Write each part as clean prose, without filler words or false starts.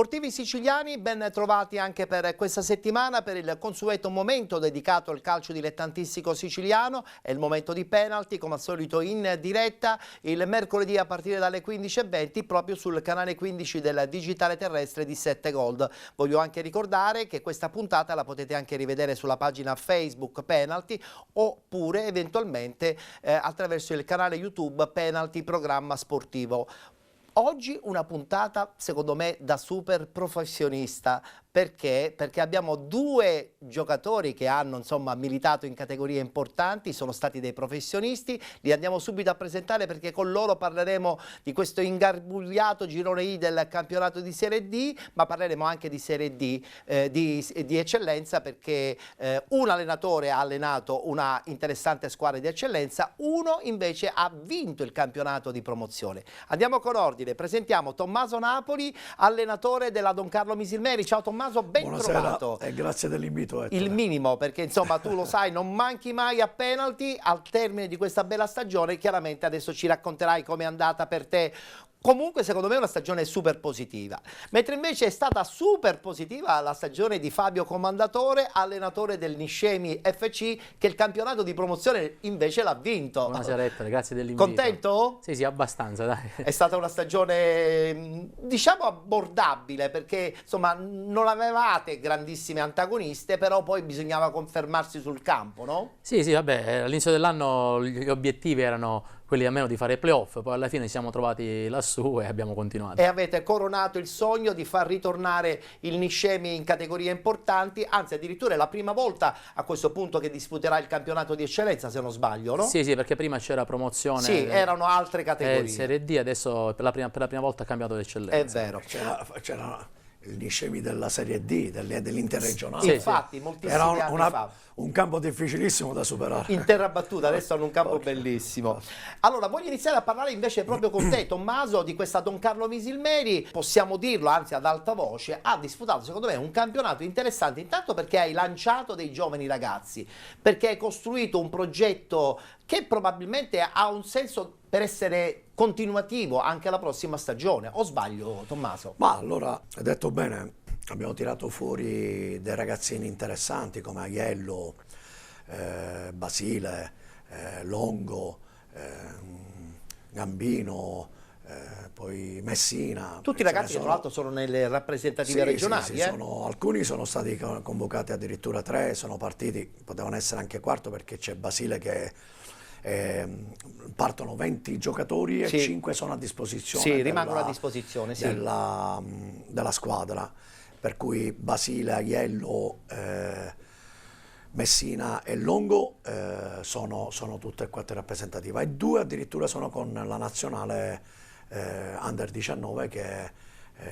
Sportivi siciliani, ben trovati anche per questa settimana per il consueto momento dedicato al calcio dilettantistico siciliano. È il momento di penalty, come al solito in diretta, il mercoledì a partire dalle 15:20 proprio sul canale 15 del digitale terrestre di 7 Gold. Voglio anche ricordare che questa puntata la potete anche rivedere sulla pagina Facebook Penalty oppure eventualmente attraverso il canale YouTube Penalty Programma Sportivo. Oggi una puntata secondo me da super professionista. Perché? Perché abbiamo due giocatori che hanno militato in categorie importanti, sono stati dei professionisti, li andiamo subito a presentare perché con loro parleremo di questo ingarbugliato girone I del campionato di Serie D, ma parleremo anche di Serie D, di eccellenza, perché un allenatore ha allenato una interessante squadra di eccellenza, uno invece ha vinto il campionato di promozione. Andiamo con ordine, presentiamo Tommaso Napoli, allenatore della Don Carlo Misilmeri. Ciao Tommaso. Ben Buonasera trovato. E grazie dell'invito. Il minimo, perché insomma tu lo sai, non manchi mai a penalty. Al termine di questa bella stagione, chiaramente adesso ci racconterai com'è andata per te. Comunque secondo me è una stagione super positiva, mentre invece è stata super positiva la stagione di Fabio Comandatore, allenatore del Niscemi FC, che il campionato di promozione invece l'ha vinto. Buonasera Ettore, grazie dell'invito. Contento? Sì, abbastanza, dai. È stata una stagione diciamo abbordabile, perché insomma non avevate grandissime antagoniste, però poi bisognava confermarsi sul campo, no? Sì, vabbè, all'inizio dell'anno gli obiettivi erano quelli almeno di fare playoff, poi alla fine ci siamo trovati lassù e abbiamo continuato. E avete coronato il sogno di far ritornare il Niscemi in categorie importanti, anzi addirittura è la prima volta a questo punto che disputerà il campionato di eccellenza, se non sbaglio, no? Sì, perché prima c'era promozione. Sì, erano altre categorie. Serie D, adesso per la prima volta ha cambiato l'eccellenza. È vero. C'era il Niscemi della Serie D, dell'interregionale. Sì, infatti, moltissimi anni fa. Un campo difficilissimo da superare. In terra battuta, adesso hanno un campo bellissimo. Allora, voglio iniziare a parlare invece proprio con te, Tommaso, di questa Don Carlo Misilmeri. Possiamo dirlo, anzi ad alta voce, ha disputato secondo me un campionato interessante, intanto perché hai lanciato dei giovani ragazzi, perché hai costruito un progetto che probabilmente ha un senso per essere continuativo anche alla prossima stagione. O sbaglio, Tommaso? Ma allora, hai detto bene, abbiamo tirato fuori dei ragazzini interessanti come Aiello, Basile, Longo, Gambino, poi Messina. Tutti i ragazzi che tra l'altro sono nelle rappresentative regionali. Sì, alcuni sono stati convocati addirittura 3, sono partiti, potevano essere anche quarto perché c'è Basile che partono 20 giocatori e 5 sono a disposizione. Sì, rimangono a disposizione della squadra, per cui Basile, Aiello, Messina e Longo sono tutte e 4 rappresentative, e 2 addirittura sono con la nazionale Under 19 che è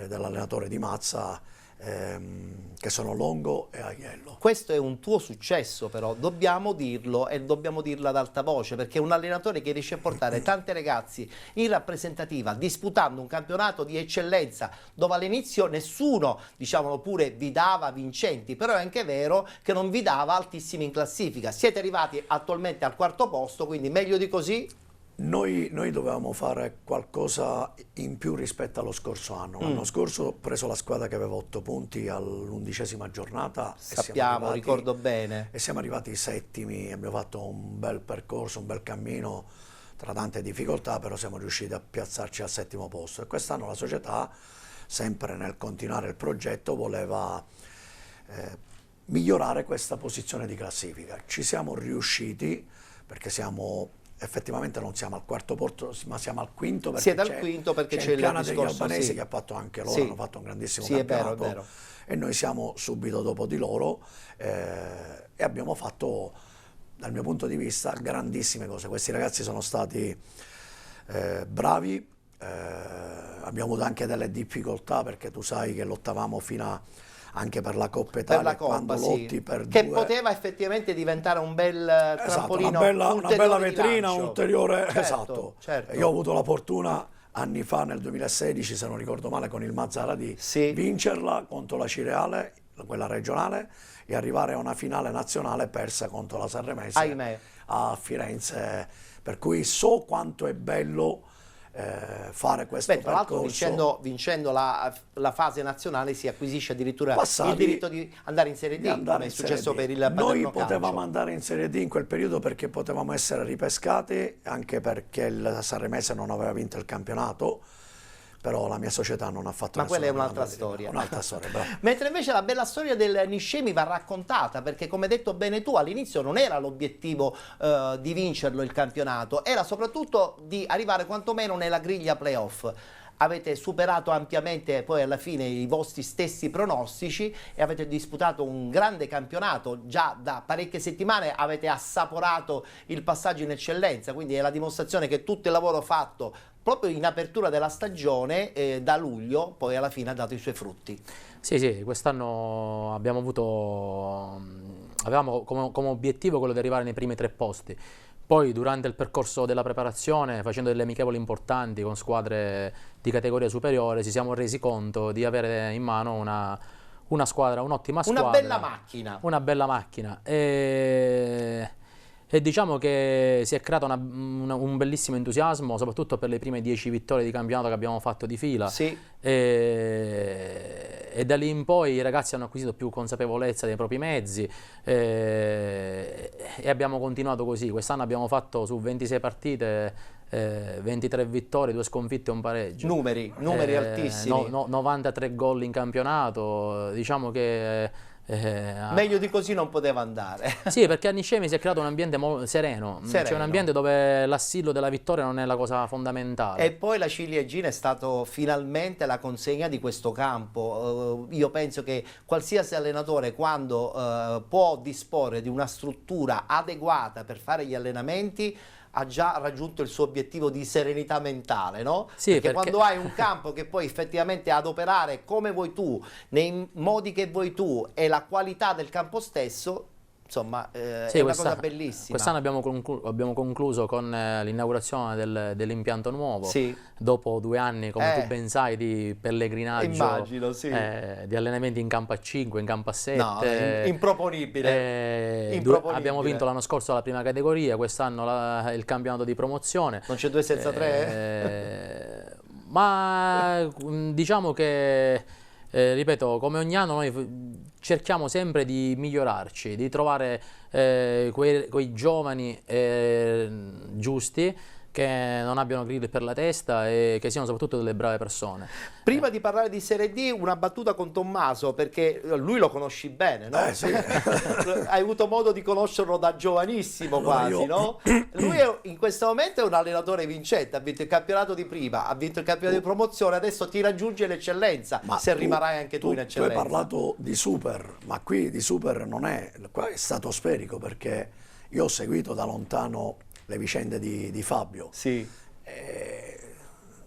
dell'allenatore di Mazza, che sono Longo e Aiello. Questo è un tuo successo, però dobbiamo dirlo, e dobbiamo dirlo ad alta voce, perché un allenatore che riesce a portare tanti ragazzi in rappresentativa disputando un campionato di eccellenza dove all'inizio nessuno, diciamolo pure, vi dava vincenti, però è anche vero che non vi dava altissimi in classifica. Siete arrivati attualmente al 4° posto, quindi meglio di così? Noi dovevamo fare qualcosa in più rispetto allo scorso anno. L'anno scorso ho preso la squadra che aveva 8 punti all'11ª giornata. Sappiamo, ricordo bene. E siamo arrivati settimi, abbiamo fatto un bel percorso, un bel cammino tra tante difficoltà, però siamo riusciti a piazzarci al 7° posto. E quest'anno la società, sempre nel continuare il progetto, voleva migliorare questa posizione di classifica. Ci siamo riusciti perché effettivamente non siamo al 4° posto, ma siamo al 5° perché siete al 5° perché c'è il piano degli discorso, albanesi che ha fatto anche loro, hanno fatto un grandissimo campionato. È vero. E noi siamo subito dopo di loro e abbiamo fatto, dal mio punto di vista, grandissime cose. Questi ragazzi sono stati bravi, abbiamo avuto anche delle difficoltà perché tu sai che lottavamo anche per la Coppa Italia, quando lotti per che poteva effettivamente diventare un bel trampolino, una bella vetrina ulteriore. Certo. Io ho avuto la fortuna anni fa, nel 2016, se non ricordo male, con il Mazzara di vincerla contro la Cireale, quella regionale, e arrivare a una finale nazionale persa contro la Sanremese a Firenze, per cui so quanto è bello fare questo Beh, tra l'altro percorso. vincendo la fase nazionale si acquisisce addirittura Passati il diritto di andare in Serie D, di andare come è in successo Serie D. per il Noi Paderno potevamo Calcio. andare in Serie D in quel periodo perché potevamo essere ripescati, anche perché il Sanremese non aveva vinto il campionato, però la mia società non ha fatto Ma quella è nessuna un'altra domanda di storia. un'altra storia, bravo. Mentre invece la bella storia del Niscemi va raccontata, perché come hai detto bene tu, all'inizio non era l'obiettivo di vincerlo il campionato, era soprattutto di arrivare quantomeno nella griglia playoff. Avete superato ampiamente poi alla fine i vostri stessi pronostici e avete disputato un grande campionato. Già da parecchie settimane avete assaporato il passaggio in eccellenza, quindi è la dimostrazione che tutto il lavoro fatto proprio in apertura della stagione da luglio poi alla fine ha dato i suoi frutti. Sì, quest'anno avevamo come obiettivo quello di arrivare nei primi 3 posti. Poi durante il percorso della preparazione, facendo delle amichevoli importanti con squadre di categoria superiore, ci siamo resi conto di avere in mano una squadra, un'ottima squadra. Una bella macchina. Una bella macchina. E diciamo che si è creato un bellissimo entusiasmo, soprattutto per le prime 10 vittorie di campionato che abbiamo fatto di fila. Sì. E da lì in poi i ragazzi hanno acquisito più consapevolezza dei propri mezzi e abbiamo continuato così. Quest'anno abbiamo fatto su 26 partite 23 vittorie, 2 sconfitte e un pareggio. Numeri altissimi. 93 gol in campionato, diciamo che meglio di così non poteva andare. sì, perché a Niscemi si è creato un ambiente sereno. C'è un ambiente dove l'assillo della vittoria non è la cosa fondamentale. E poi la ciliegina è stato finalmente la consegna di questo campo. Io penso che qualsiasi allenatore, quando può disporre di una struttura adeguata per fare gli allenamenti, ha già raggiunto il suo obiettivo di serenità mentale, no? Sì, perché quando hai un campo che poi effettivamente adoperare come vuoi tu, nei modi che vuoi tu e la qualità del campo stesso, insomma, è una cosa bellissima. Quest'anno abbiamo concluso con l'inaugurazione dell'impianto nuovo, Sì. dopo 2 anni, come tu ben sai, di pellegrinaggio, immagino, sì. Di allenamenti in campo a 5, in campo a 7. No, improponibile. Abbiamo vinto l'anno scorso la prima categoria, quest'anno il campionato di promozione. Non c'è 2 senza 3? Ma diciamo che, ripeto, come ogni anno noi cerchiamo sempre di migliorarci, di trovare quei giovani giusti, che non abbiano grilli per la testa e che siano soprattutto delle brave persone. Prima di parlare di Serie D, una battuta con Tommaso, perché lui lo conosci bene, no? Sì. Hai avuto modo di conoscerlo da giovanissimo, allora quasi, no? Lui in questo momento è un allenatore vincente, ha vinto il campionato di prima, ha vinto il campionato di promozione, adesso ti raggiunge l'eccellenza, se rimarrai anche tu in eccellenza. Tu hai parlato di super, ma qui di super non è, qua è stato sferico, perché io ho seguito da lontano le vicende di Fabio. Sì.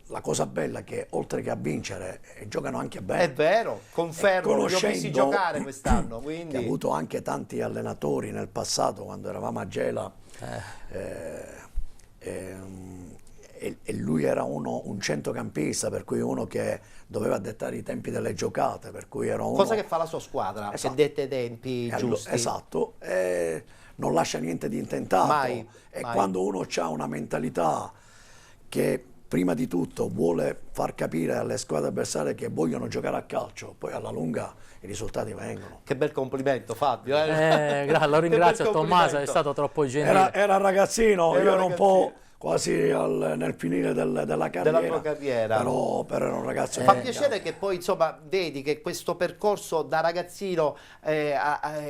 La cosa bella è che oltre che a vincere giocano anche bene. È vero, confermo, li ho visti giocare quest'anno. Quindi... Che ha avuto anche tanti allenatori nel passato, quando eravamo a Gela, e lui era un centrocampista, per cui uno che doveva dettare i tempi delle giocate, per cui era uno... Cosa che fa la sua squadra, Esatto. che detta i tempi giusti. Esatto, non lascia niente di intentato. Mai. Quando uno ha una mentalità che prima di tutto vuole far capire alle squadre avversarie che vogliono giocare a calcio, poi alla lunga i risultati vengono. Che bel complimento, Fabio. Lo ringrazio, Tommaso, è stato troppo gentile. Era ragazzino, io ero un po' quasi nel finire della carriera. Della tua carriera. Però era un ragazzo. Fa piacere che poi, insomma, vedi che questo percorso da ragazzino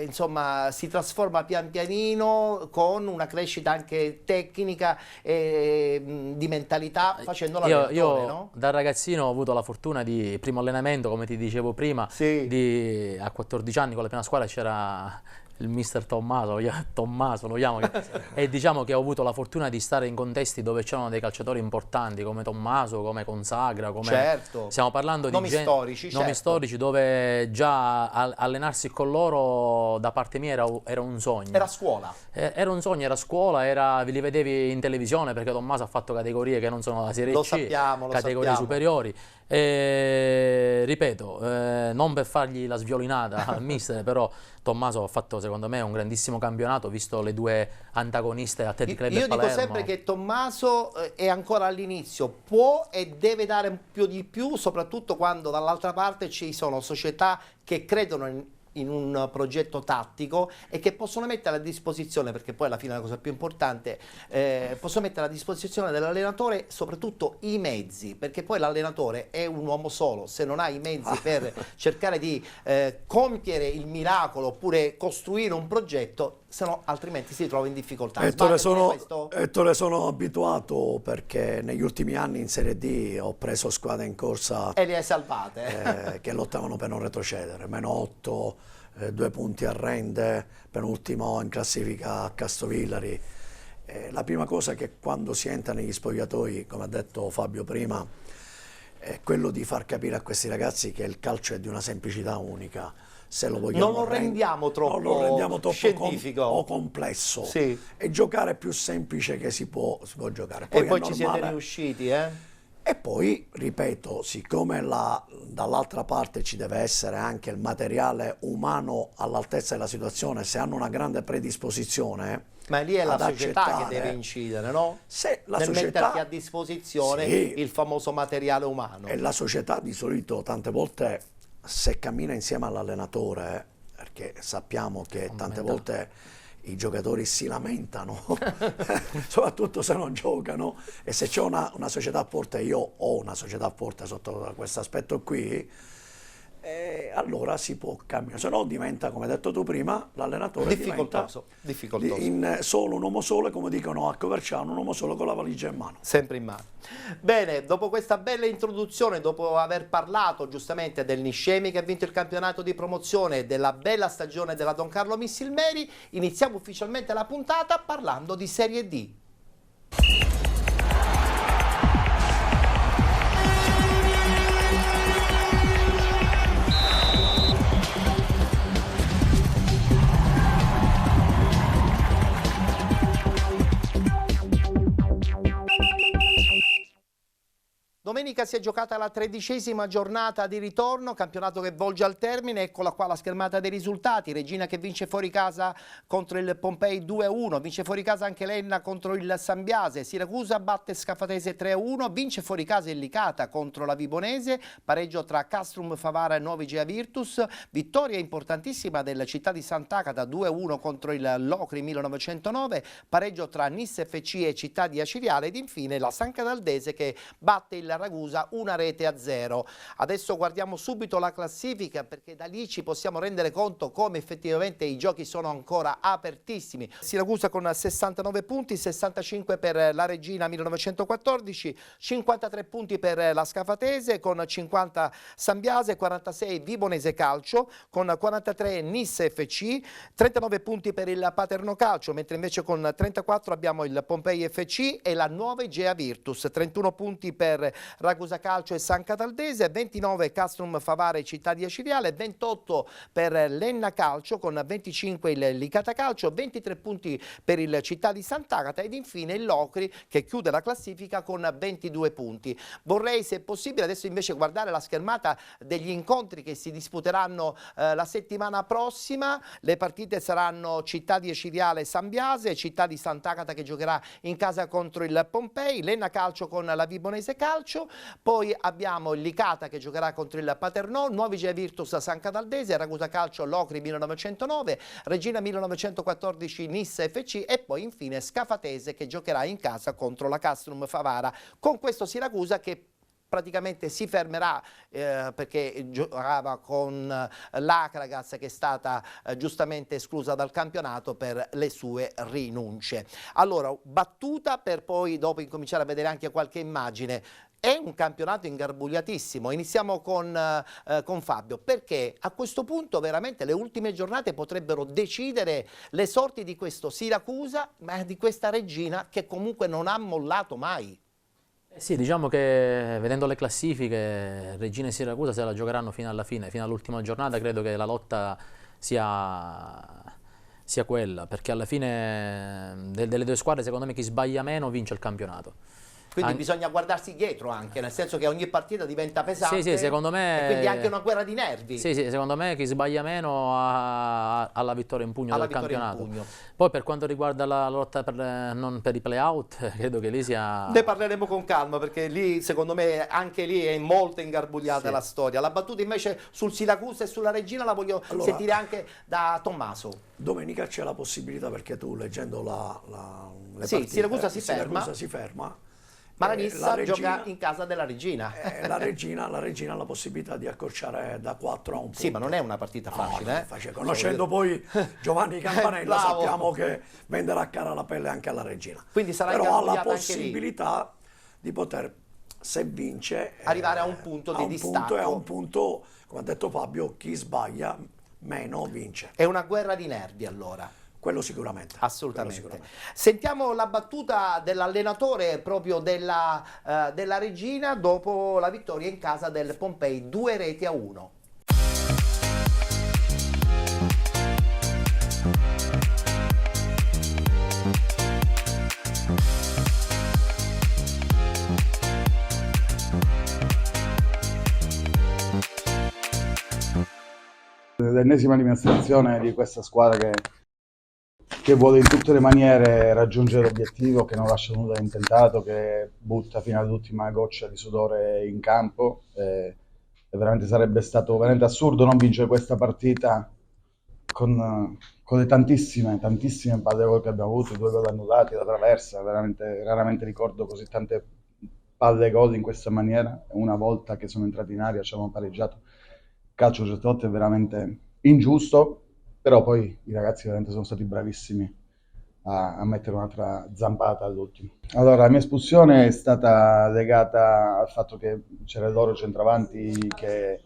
insomma, si trasforma pian pianino con una crescita anche tecnica e di mentalità, facendo l'allenatore, io no? da ragazzino ho avuto la fortuna di primo allenamento, come ti dicevo prima, Sì. a 14 anni con la prima squadra c'era il mister Tommaso lo chiamo, e diciamo che ho avuto la fortuna di stare in contesti dove c'erano dei calciatori importanti come Tommaso, come Consagra, come... Certo. Stiamo parlando di nomi storici, nomi storici, dove già allenarsi con loro da parte mia era un sogno. Era scuola. Era un sogno, era scuola, li vedevi in televisione, perché Tommaso ha fatto categorie che non sono la Serie Lo C, sappiamo, categorie superiori. Ripeto, non per fargli la sviolinata al mister, però Tommaso ha fatto secondo me un grandissimo campionato, visto le due antagoniste Athletic Club e Io dico Palermo. sempre che Tommaso è ancora all'inizio, può e deve dare un po' di più, soprattutto quando dall'altra parte ci sono società che credono in un progetto tattico e che possono mettere a disposizione, perché poi alla fine la cosa più importante, possono mettere a disposizione dell'allenatore soprattutto i mezzi, perché poi l'allenatore è un uomo solo, se non ha i mezzi per cercare di compiere il miracolo oppure costruire un progetto, se no altrimenti si trova in difficoltà. Ettore, sono abituato perché negli ultimi anni in Serie D ho preso squadre in corsa e le hai salvate. che lottavano per non retrocedere, -8, 2 punti a Rende, penultimo in classifica a Castovillari. La prima cosa è che quando si entra negli spogliatoi, come ha detto Fabio prima, è quello di far capire a questi ragazzi che il calcio è di una semplicità unica. Se lo vogliamo non lo rendiamo troppo scientifico o complesso, sì. E giocare più semplice che si può giocare. E poi ci siete riusciti, E poi, ripeto, siccome dall'altra parte ci deve essere anche il materiale umano all'altezza della situazione, se hanno una grande predisposizione, ma lì è la società accettare, che deve incidere, no? Se la nel società, metterti a disposizione sì, il famoso materiale umano. E la società di solito tante volte, se cammina insieme all'allenatore, perché sappiamo che tante volte i giocatori si lamentano, soprattutto se non giocano, e se c'è una società forte, io ho una società forte sotto questo aspetto qui, allora si può cambiare, se no diventa, come hai detto tu prima, l'allenatore difficoltoso. Solo un uomo solo, come dicono a Coverciano, un uomo solo con la valigia in mano. Sempre in mano. Bene, dopo questa bella introduzione, dopo aver parlato giustamente del Niscemi che ha vinto il campionato di promozione e della bella stagione della Don Carlo Missilmeri, iniziamo ufficialmente la puntata parlando di Serie D. Domenica si è giocata la 13ª giornata di ritorno, campionato che volge al termine, eccola qua la schermata dei risultati. Regina che vince fuori casa contro il Pompei 2-1, vince fuori casa anche Lenna contro il Sambiase, Siracusa batte Scafatese 3-1, vince fuori casa il Licata contro la Vibonese, pareggio tra Castrum Favara e Novi Gea Virtus, vittoria importantissima della città di Sant'Agata 2-1 contro il Locri 1909, pareggio tra Nis FC e Città di Aciriale ed infine la San Cataldese che batte il Ragusa 1-0. Adesso guardiamo subito la classifica perché da lì ci possiamo rendere conto come effettivamente i giochi sono ancora apertissimi. Siracusa con 69 punti, 65 per la Regina 1914, 53 punti per la Scafatese, con 50 Sambiase, 46 Vibonese Calcio, con 43 Nis FC, 39 punti per il Paterno Calcio, mentre invece con 34 abbiamo il Pompei FC e la Nuova Egea Virtus, 31 punti per Ragusa Calcio e San Cataldese, 29 Castrum Favara e Città di Aciriale, 28 per Lenna Calcio con 25 il Licata Calcio, 23 punti per il Città di Sant'Agata ed infine il Locri che chiude la classifica con 22 punti. Vorrei se possibile adesso invece guardare la schermata degli incontri che si disputeranno la settimana prossima. Le partite saranno Città di Aciriale Sambiase, Città di Sant'Agata che giocherà in casa contro il Pompei, Lenna Calcio con la Vibonese Calcio, poi abbiamo il Licata che giocherà contro il Paternò, Nuovi Gea Virtus San Cataldese, Ragusa Calcio Locri 1909, Regina 1914 Nis FC e poi infine Scafatese che giocherà in casa contro la Castrum Favara. Con questo Siracusa che praticamente si fermerà perché giocava con l'Acragaz che è stata giustamente esclusa dal campionato per le sue rinunce. Allora, battuta per poi dopo incominciare a vedere anche qualche immagine. È un campionato ingarbugliatissimo. Iniziamo con Fabio, perché a questo punto veramente le ultime giornate potrebbero decidere le sorti di questo Siracusa, ma di questa Regina che comunque non ha mollato mai. Sì, diciamo che vedendo le classifiche, Regina e Siracusa se la giocheranno fino alla fine, fino all'ultima giornata. Credo che la lotta sia quella, perché alla fine delle due squadre secondo me chi sbaglia meno vince il campionato. Quindi bisogna guardarsi dietro anche, nel senso che ogni partita diventa pesante. Sì, secondo me. E quindi anche una guerra di nervi. Sì, secondo me chi sbaglia meno ha la vittoria in pugno del campionato. Poi per quanto riguarda la lotta non per i play-out, credo che lì sia... Ne parleremo con calma, perché lì, secondo me, anche lì è molto ingarbugliata la storia. La battuta invece sul Siracusa e sulla Regina la voglio sentire anche da Tommaso. Domenica c'è la possibilità, perché tu leggendo le partite, Siracusa si ferma. Ma la Nissa gioca in casa della Regina. La Regina ha la possibilità di accorciare da 4 a 1 punto. Sì, ma non è una partita facile. Conoscendo poi Giovanni Campanella sappiamo che venderà cara la pelle anche alla Regina. Quindi sarà però ha la anche possibilità di poter, se vince, arrivare a un punto di distacco. E a un punto, come ha detto Fabio, chi sbaglia meno vince. È una guerra di nervi allora. Quello sicuramente. Assolutamente. Sentiamo la battuta dell'allenatore proprio della Regina dopo la vittoria in casa del Pompei, 2-1. L'ennesima dimostrazione di questa squadra che vuole in tutte le maniere raggiungere l'obiettivo, che non lascia nulla intentato, che butta fino all'ultima goccia di sudore in campo. E veramente sarebbe stato veramente assurdo non vincere questa partita con le tantissime palle gol che abbiamo avuto, i 2 gol annullati, la traversa. Veramente raramente ricordo così tante palle gol in questa maniera. Una volta che sono entrati in aria ci avevamo pareggiato. Il calcio certe volte è veramente ingiusto. Però poi i ragazzi veramente sono stati bravissimi a mettere un'altra zampata all'ultimo. Allora, la mia espulsione è stata legata al fatto che c'era il loro centravanti che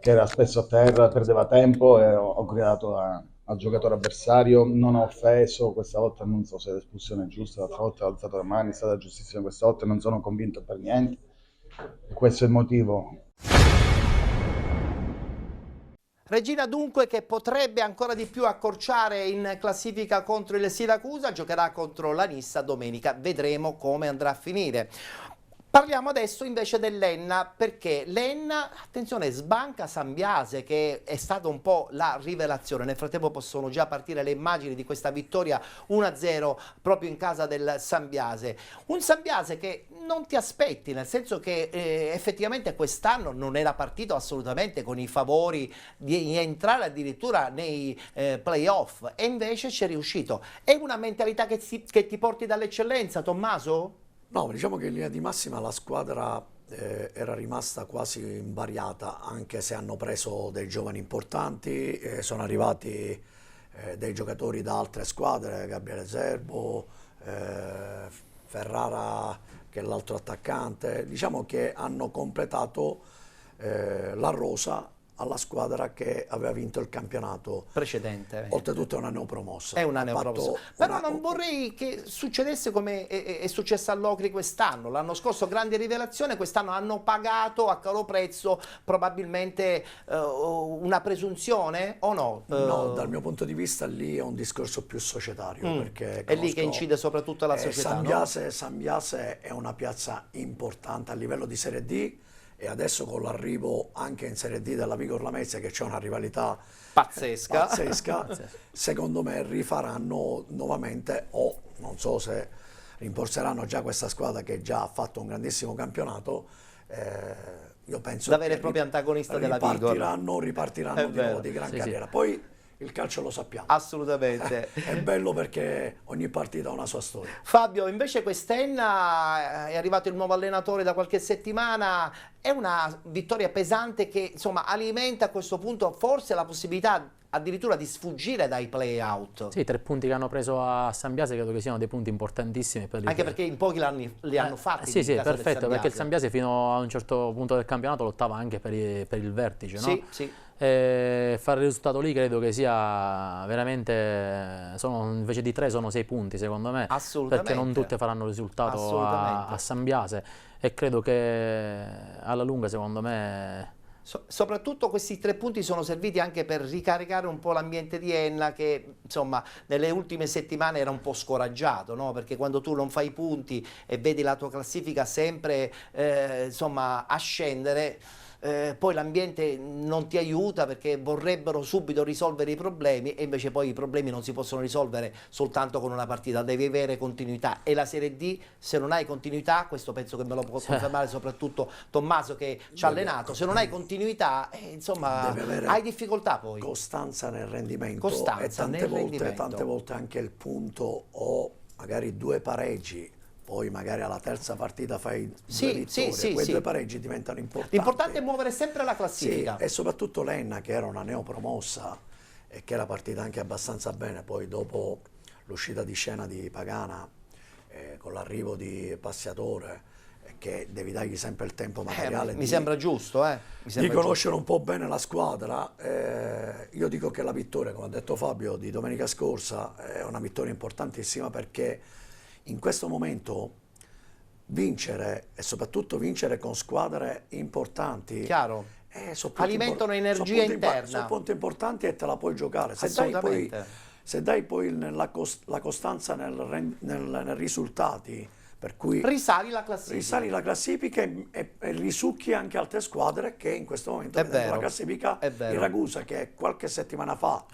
era spesso a terra, perdeva tempo, e ho gridato al giocatore avversario. Non ho offeso, questa volta non so se l'espulsione è giusta, l'altra volta ho alzato le mani, è stata giustissima questa volta, non sono convinto per niente. Questo è il motivo. Regina dunque, che potrebbe ancora di più accorciare in classifica contro il Siracusa, giocherà contro la Nissa domenica, vedremo come andrà a finire. Parliamo adesso invece dell'Enna, perché l'Enna, attenzione, sbanca Sambiase, che è stata un po' la rivelazione. Nel frattempo possono già partire le immagini di questa vittoria 1-0 proprio in casa del Sambiase. Un Sambiase che non ti aspetti, nel senso che effettivamente quest'anno non era partito assolutamente con i favori di entrare addirittura nei playoff, e invece ci è riuscito. È una mentalità che ti porti dall'eccellenza, Tommaso? No, diciamo che in linea di massima la squadra era rimasta quasi invariata, anche se hanno preso dei giovani importanti, sono arrivati dei giocatori da altre squadre, Gabriele Serbo, Ferrara, che è l'altro attaccante. Diciamo che hanno completato la rosa alla squadra che aveva vinto il campionato precedente. Oltretutto è una neopromossa. È una neopromossa. Però non vorrei che succedesse come è successo all'Ocri quest'anno. L'anno scorso grande rivelazione, quest'anno hanno pagato a caro prezzo probabilmente una presunzione o no? No, dal mio punto di vista lì è un discorso più societario. Perché è lì che incide soprattutto la società. Sambiase è una piazza importante a livello di Serie D, e adesso con l'arrivo anche in Serie D della Vigor Lamezia, che c'è una rivalità pazzesca, secondo me rifaranno nuovamente, o non so se rimborseranno già questa squadra che già ha fatto un grandissimo campionato. Io penso da vero e proprio antagonista della Vigor. Ripartiranno di nuovo di gran carriera. Poi il calcio lo sappiamo. Assolutamente. È bello perché ogni partita ha una sua storia. Fabio, invece quest'Enna è arrivato il nuovo allenatore da qualche settimana, è una vittoria pesante che insomma alimenta a questo punto forse la possibilità addirittura di sfuggire dai play-out. Sì, i 3 punti che hanno preso a Sambiase credo che siano dei punti importantissimi. Anche perché in pochi li hanno fatti. Sì, perfetto, perché il Sambiase fino a un certo punto del campionato lottava anche per il vertice, no? Sì. Fare il risultato lì credo che sia veramente, invece di 3 sono 6 punti secondo me. Assolutamente. Perché non tutte faranno il risultato a Sambiase, e credo che alla lunga secondo me Soprattutto questi 3 punti sono serviti anche per ricaricare un po' l'ambiente di Enna che insomma nelle ultime settimane era un po' scoraggiato, no? Perché quando tu non fai punti e vedi la tua classifica sempre insomma a scendere, poi l'ambiente non ti aiuta perché vorrebbero subito risolvere i problemi e invece poi i problemi non si possono risolvere soltanto con una partita, devi avere continuità e la Serie D se non hai continuità, questo penso che me lo può confermare soprattutto Tommaso che ci ha allenato, se non hai continuità insomma hai difficoltà poi. Costanza nel rendimento Costanza e tante volte anche il punto o magari 2 pareggi. Poi magari alla terza partita fai 2 vittorie, quei 2 pareggi diventano importanti. L'importante è muovere sempre la classifica. Sì, e soprattutto l'Enna che era una neopromossa e che era partita anche abbastanza bene, poi dopo l'uscita di scena di Pagana, con l'arrivo di Passiatore, che devi dargli sempre il tempo materiale mi sembra giusto, di conoscere un po' bene la squadra. Io dico che la vittoria, come ha detto Fabio, di domenica scorsa è una vittoria importantissima perché in questo momento vincere e soprattutto vincere con squadre importanti chiaro, alimentano energia interna. Sono punti importanti e te la puoi giocare. Se dai poi la costanza nel risultati, per cui risali la classifica e risucchi anche altre squadre che in questo momento la classifica. Il Ragusa che qualche settimana fa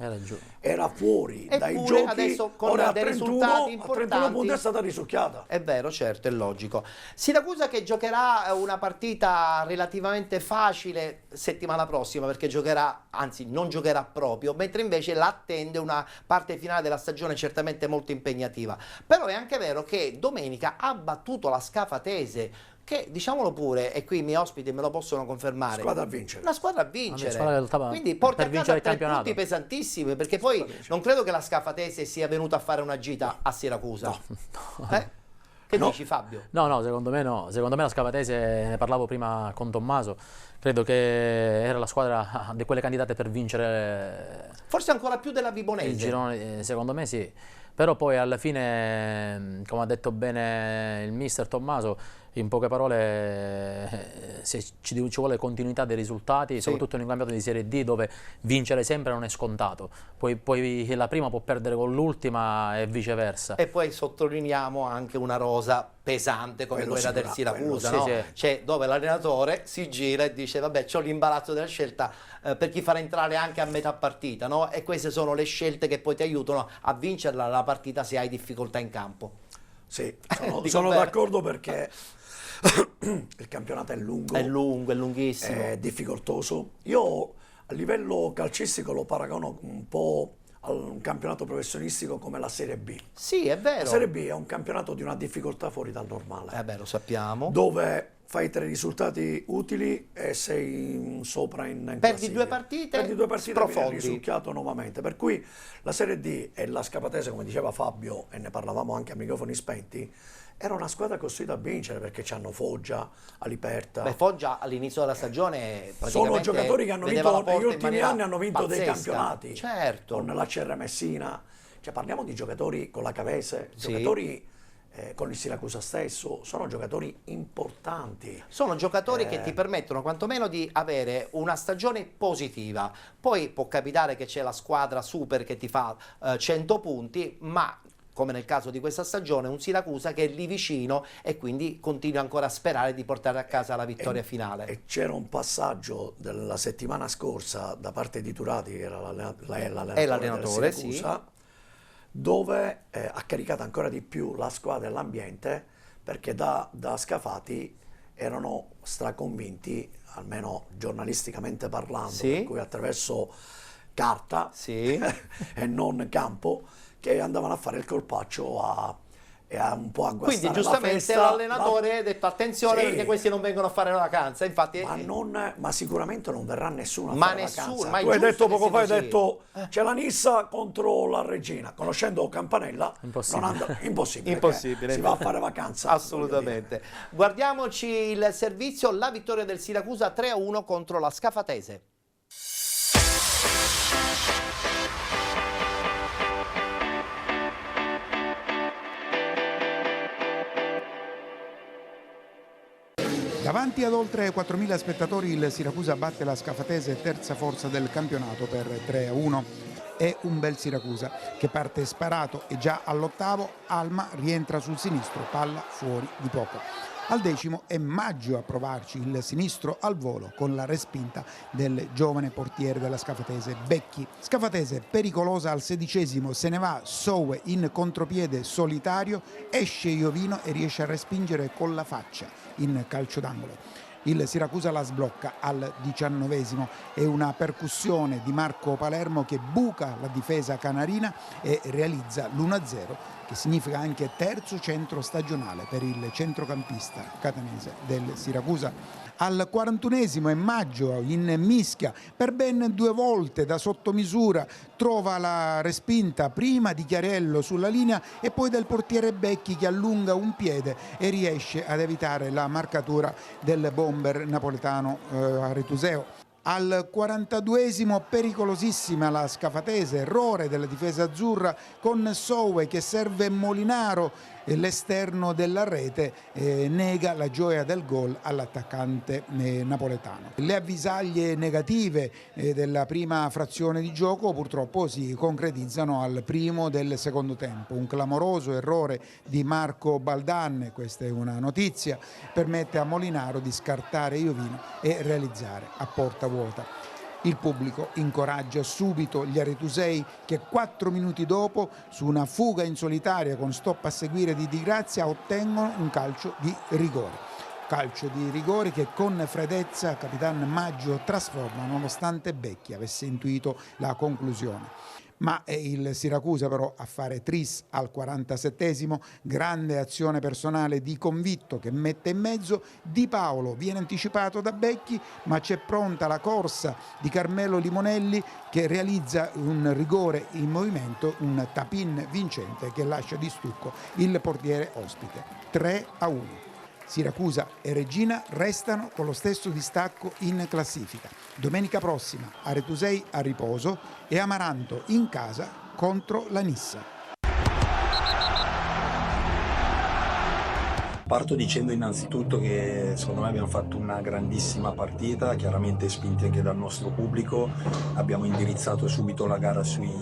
era fuori dai giochi, adesso con ora dei 31, risultati importanti 31 punti è stata risucchiata. È vero, certo, è logico. Siracusa che giocherà una partita relativamente facile settimana prossima perché giocherà, anzi non giocherà proprio, mentre invece l'attende una parte finale della stagione certamente molto impegnativa. Però è anche vero che domenica ha battuto la Scafatese che, diciamolo pure, e qui i miei ospiti me lo possono confermare, squadra a vincere. Una squadra a vincere. Quindi per porta a vincere casa il 3 punti pesantissimi, perché poi non credo che la Scafatese sia venuta a fare una gita a Siracusa. No. Che dici Fabio? No, secondo me no. Secondo me la Scafatese, ne parlavo prima con Tommaso, credo che era la squadra di quelle candidate per vincere. Forse ancora più della Vibonese. Il girone, secondo me sì. Però poi alla fine, come ha detto bene il mister Tommaso, in poche parole, se ci vuole continuità dei risultati, soprattutto in un campionato di Serie D dove vincere sempre non è scontato. Poi la prima può perdere con l'ultima e viceversa. E poi sottolineiamo anche una rosa pesante come quella del Siracusa, no? Cioè, dove l'allenatore si gira e dice vabbè c'ho l'imbarazzo della scelta per chi farà entrare anche a metà partita, no? E queste sono le scelte che poi ti aiutano a vincerla la partita se hai difficoltà in campo. Sì, sono d'accordo perché il campionato è lungo, è lunghissimo, è difficoltoso. Io a livello calcistico lo paragono un po' a un campionato professionistico come la Serie B. Sì, è vero. La Serie B è un campionato di una difficoltà fuori dal normale. Lo sappiamo. Dove fai 3 risultati utili e sei sopra in perdi 2 partite, vieni risucchiato nuovamente. Per cui la Serie D e la Scafatese, come diceva Fabio, e ne parlavamo anche a microfoni spenti, era una squadra costruita a vincere perché c'hanno Foggia, Aliperta. Foggia all'inizio della stagione sono giocatori che hanno vinto negli ultimi anni, hanno vinto pazzesca. Dei campionati. Certo. Con la CR Messina. Cioè, parliamo di giocatori con la Cavese, giocatori con il Siracusa stesso, sono giocatori importanti. Sono giocatori che ti permettono quantomeno di avere una stagione positiva. Poi può capitare che c'è la squadra super che ti fa 100 punti, ma come nel caso di questa stagione, un Siracusa che è lì vicino e quindi continua ancora a sperare di portare a casa la vittoria finale. E c'era un passaggio della settimana scorsa da parte di Turati, che era l'allenatore del Siracusa, dove ha caricato ancora di più la squadra e l'ambiente, perché da Scafati erano straconvinti, almeno giornalisticamente parlando, per cui attraverso carta e non campo, che andavano a fare il colpaccio e a un po' a guastare. Quindi giustamente l'allenatore ha detto attenzione perché questi non vengono a fare la vacanza. Infatti, ma sicuramente non verrà nessuno a fare la vacanza. Ma tu hai detto poco fa, hai detto c'è la Nissa contro la Regina, conoscendo Campanella impossibile, si va a fare vacanza. Assolutamente. Guardiamoci il servizio, la vittoria del Siracusa 3-1 contro la Scafatese. Davanti ad oltre 4.000 spettatori il Siracusa batte la Scafatese, terza forza del campionato, per 3-1. È un bel Siracusa che parte sparato e già all'8° Alma rientra sul sinistro, palla fuori di poco. Al 10° è Maggio a provarci, il sinistro al volo con la respinta del giovane portiere della Scafatese, Becchi. Scafatese pericolosa al 16°, se ne va Sowe in contropiede solitario, esce Iovino e riesce a respingere con la faccia in calcio d'angolo. Il Siracusa la sblocca al 19°, è una percussione di Marco Palermo che buca la difesa canarina e realizza l'1-0, che significa anche terzo centro stagionale per il centrocampista catanese del Siracusa. Al 41° è Maggio in mischia, per ben 2 volte da sottomisura trova la respinta prima di Chiarello sulla linea e poi del portiere Becchi che allunga un piede e riesce ad evitare la marcatura del bomber napoletano Aretuseo. Al 42° pericolosissima la Scafatese, errore della difesa azzurra con Sowe che serve Molinaro e l'esterno della rete nega la gioia del gol all'attaccante napoletano. Le avvisaglie negative della prima frazione di gioco purtroppo si concretizzano al primo del secondo tempo. Un clamoroso errore di Marco Baldan, questa è una notizia, permette a Molinaro di scartare Iovino e realizzare a porta vuota. Il pubblico incoraggia subito gli aretusei che 4 minuti dopo, su una fuga in solitaria con stop a seguire di Di Grazia, ottengono un calcio di rigore. Calcio di rigore che con freddezza Capitan Maggio trasforma nonostante Becchi avesse intuito la conclusione. Ma è il Siracusa però a fare tris al 47°, grande azione personale di Convitto che mette in mezzo, Di Paolo viene anticipato da Becchi ma c'è pronta la corsa di Carmelo Limonelli che realizza un rigore in movimento, un tap-in vincente che lascia di stucco il portiere ospite. 3-1. Siracusa e Reggina restano con lo stesso distacco in classifica. Domenica prossima Aretusei a riposo e Amaranto in casa contro la Nissa. Parto dicendo innanzitutto che secondo me abbiamo fatto una grandissima partita, chiaramente spinti anche dal nostro pubblico, abbiamo indirizzato subito la gara sui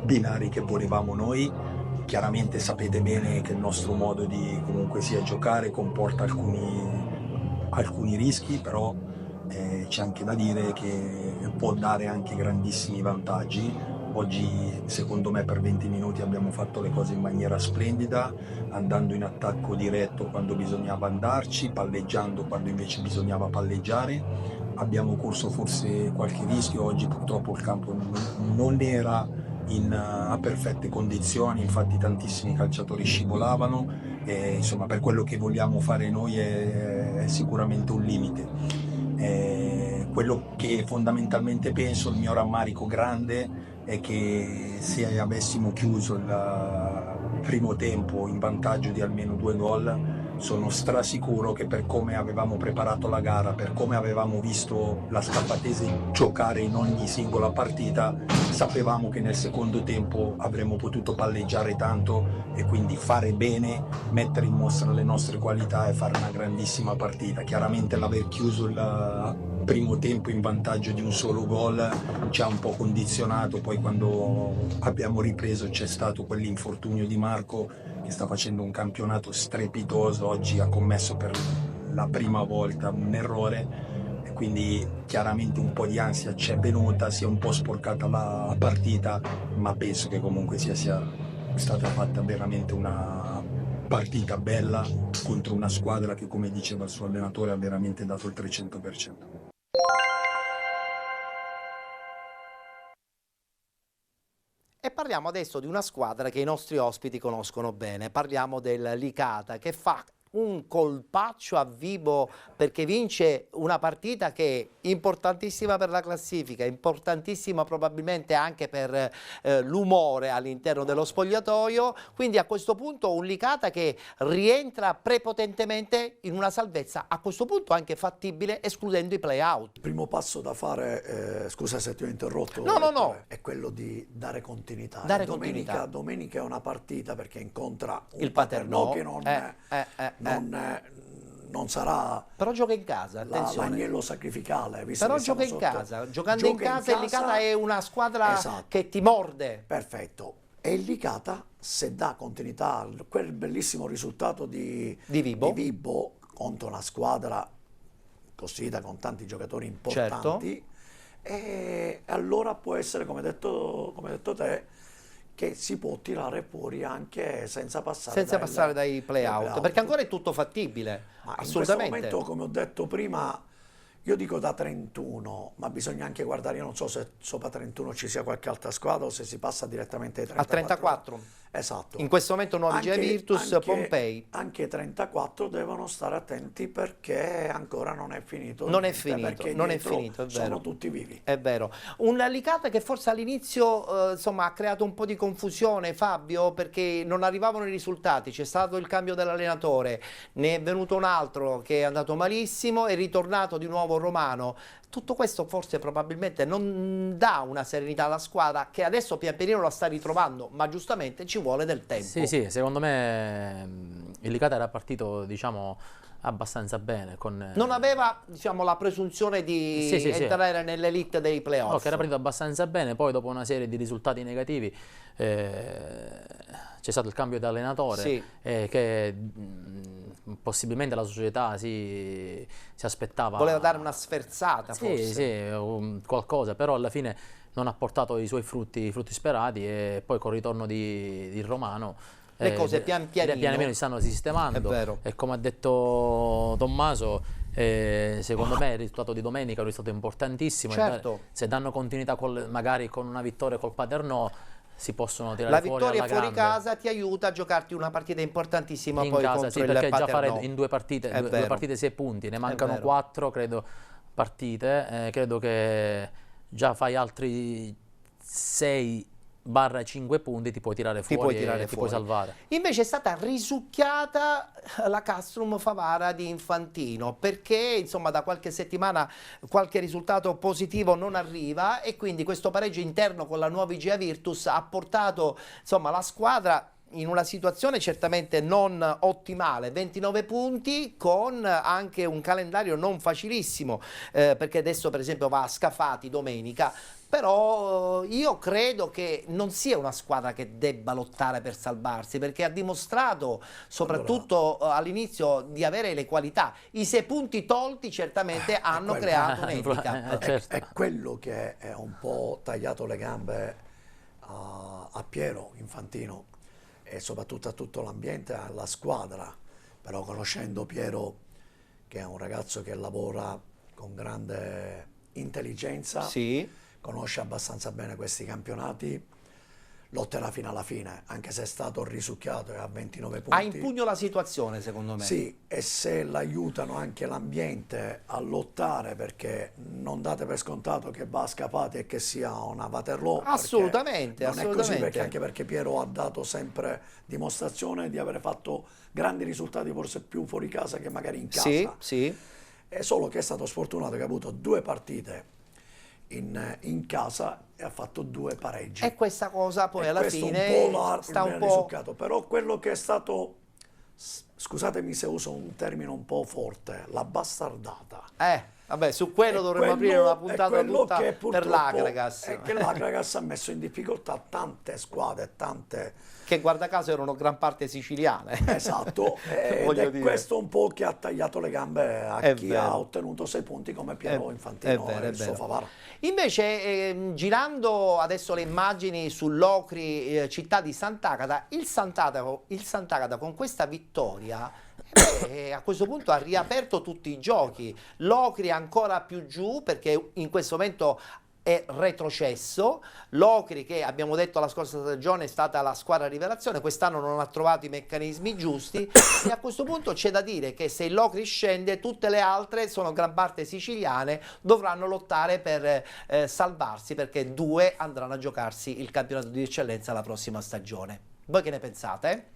binari che volevamo noi. Chiaramente sapete bene che il nostro modo di comunque sia giocare comporta alcuni rischi, però c'è anche da dire che può dare anche grandissimi vantaggi. Oggi secondo me per 20 minuti abbiamo fatto le cose in maniera splendida, andando in attacco diretto quando bisognava andarci, palleggiando quando invece bisognava palleggiare. Abbiamo corso forse qualche rischio, oggi purtroppo il campo non era a perfette condizioni, infatti tantissimi calciatori scivolavano e insomma per quello che vogliamo fare noi è sicuramente un limite. Quello che fondamentalmente penso, il mio rammarico grande è che se avessimo chiuso il primo tempo in vantaggio di almeno 2 gol, sono strasicuro che per come avevamo preparato la gara, per come avevamo visto la Scafatese giocare in ogni singola partita, sapevamo che nel secondo tempo avremmo potuto palleggiare tanto e quindi fare bene, mettere in mostra le nostre qualità e fare una grandissima partita. Chiaramente l'aver chiuso il primo tempo in vantaggio di un solo gol ci ha un po' condizionato, poi quando abbiamo ripreso c'è stato quell'infortunio di Marco che sta facendo un campionato strepitoso, oggi ha commesso per la prima volta un errore e quindi chiaramente un po' di ansia ci è venuta, si è un po' sporcata la partita, ma penso che comunque sia stata fatta veramente una partita bella contro una squadra che, come diceva il suo allenatore, ha veramente dato il 300%. E parliamo adesso di una squadra che i nostri ospiti conoscono bene, parliamo del Licata che fa un colpaccio a Vibo perché vince una partita che è importantissima per la classifica, importantissima probabilmente anche per l'umore all'interno dello spogliatoio, quindi a questo punto un Licata che rientra prepotentemente in una salvezza, a questo punto anche fattibile escludendo i play-out. Il primo passo da fare, scusa se ti ho interrotto, no. è quello di dare continuità. Domenica è una partita perché incontra un Il Paternò che non non sarà Però gioca in casa, attenzione. l'agnello sacrificale. Visto Però che siamo gioca in sotto. casa, giocando in Gioca casa, il Licata è una squadra Esatto. che ti morde. Perfetto. E il Licata, se dà continuità a quel bellissimo risultato di Vibo contro una squadra costruita con tanti giocatori importanti, e allora può essere, come hai detto te, che si può tirare fuori anche senza passare dai play-out, perché ancora è tutto fattibile, Ma assolutamente. in questo momento, come ho detto prima, io dico da 31, ma bisogna anche guardare, io non so se sopra 31 ci sia qualche altra squadra o se si passa direttamente ai 34. A 34. Esatto. In questo momento nuovi Gea Virtus, Pompei. Anche 34 devono stare attenti perché ancora non è finito. Non è niente, finito, perché non è dietro finito, è vero. sono tutti vivi. È vero. Un Licata che forse all'inizio insomma, ha creato un po' di confusione, Fabio, perché non arrivavano i risultati. C'è stato il cambio dell'allenatore, ne è venuto un altro che è andato malissimo, è ritornato di nuovo Romano. Tutto questo forse probabilmente non dà una serenità alla squadra che adesso pian pianino la sta ritrovando, ma giustamente ci vuole del tempo. Sì, secondo me il Licata era partito, diciamo, abbastanza bene. Non aveva, diciamo, la presunzione di entrare nell'elite dei playoff. No, che era partito abbastanza bene, poi dopo una serie di risultati negativi c'è stato il cambio di allenatore che possibilmente la società si aspettava. Voleva dare una sferzata, forse. Sì, qualcosa, però alla fine non ha portato i suoi frutti sperati, e poi col ritorno di Romano le cose pian pianino si stanno sistemando. È vero. E come ha detto Tommaso, secondo me il risultato di domenica è un risultato importantissimo. Certo. Se danno continuità magari con una vittoria col Paternò, si possono tirare la fuori vittoria alla fuori grande. casa ti aiuta a giocarti una partita importantissima In poi casa, contro sì, perché il già Paternò. fare in due partite 6 punti, ne mancano vero. 4 credo partite, credo che già fai altri 6/5 punti, ti puoi tirare fuori e ti puoi salvare. Invece è stata risucchiata la Castrum Favara di Infantino, perché insomma da qualche settimana qualche risultato positivo non arriva, e quindi questo pareggio interno con la nuova Gea Virtus ha portato insomma la squadra in una situazione certamente non ottimale, 29 punti con anche un calendario non facilissimo, perché adesso per esempio va a Scafati domenica. Però io credo che non sia una squadra che debba lottare per salvarsi, perché ha dimostrato soprattutto all'inizio di avere le qualità. I 6 punti tolti certamente hanno creato un handicap. Certo. È quello che è un po' tagliato le gambe a Piero Infantino e soprattutto a tutto l'ambiente, alla squadra. Però conoscendo Piero, che è un ragazzo che lavora con grande intelligenza, conosce abbastanza bene questi campionati, lotterà fino alla fine, anche se è stato risucchiato e ha 29 punti. Ha in pugno la situazione, secondo me. Sì, e se l'aiutano anche l'ambiente a lottare, perché non date per scontato che va a Scafati e che sia una Waterloo. Assolutamente, non assolutamente. è così, anche perché Piero ha dato sempre dimostrazione di aver fatto grandi risultati, forse più fuori casa che magari in casa. Sì. È solo che è stato sfortunato che ha avuto 2 partite in casa e ha fatto 2 pareggi. E questa cosa poi alla fine sta un po' risucchiato. Però quello che è stato, scusatemi se uso un termine un po' forte, la bastardata. Vabbè, su quello dovremmo aprire una puntata tutta per l'Akragas. È che l'Akragas ha messo in difficoltà tante squadre, che guarda caso erano gran parte siciliane. Esatto, ed è questo un po' che ha tagliato le gambe a chi ha ottenuto 6 punti come Piero Infantino e il suo Favara. Invece, girando adesso le immagini sull'Ocri, città di Sant'Agata, il Sant'Agata con questa vittoria a questo punto ha riaperto tutti i giochi. L'Ocri è ancora più giù perché in questo momento è retrocesso. L'Ocri, che abbiamo detto la scorsa stagione è stata la squadra rivelazione, quest'anno non ha trovato i meccanismi giusti, e a questo punto c'è da dire che se l'Ocri scende, tutte le altre sono gran parte siciliane, dovranno lottare per salvarsi, perché 2 andranno a giocarsi il campionato di eccellenza la prossima stagione. Voi che ne pensate?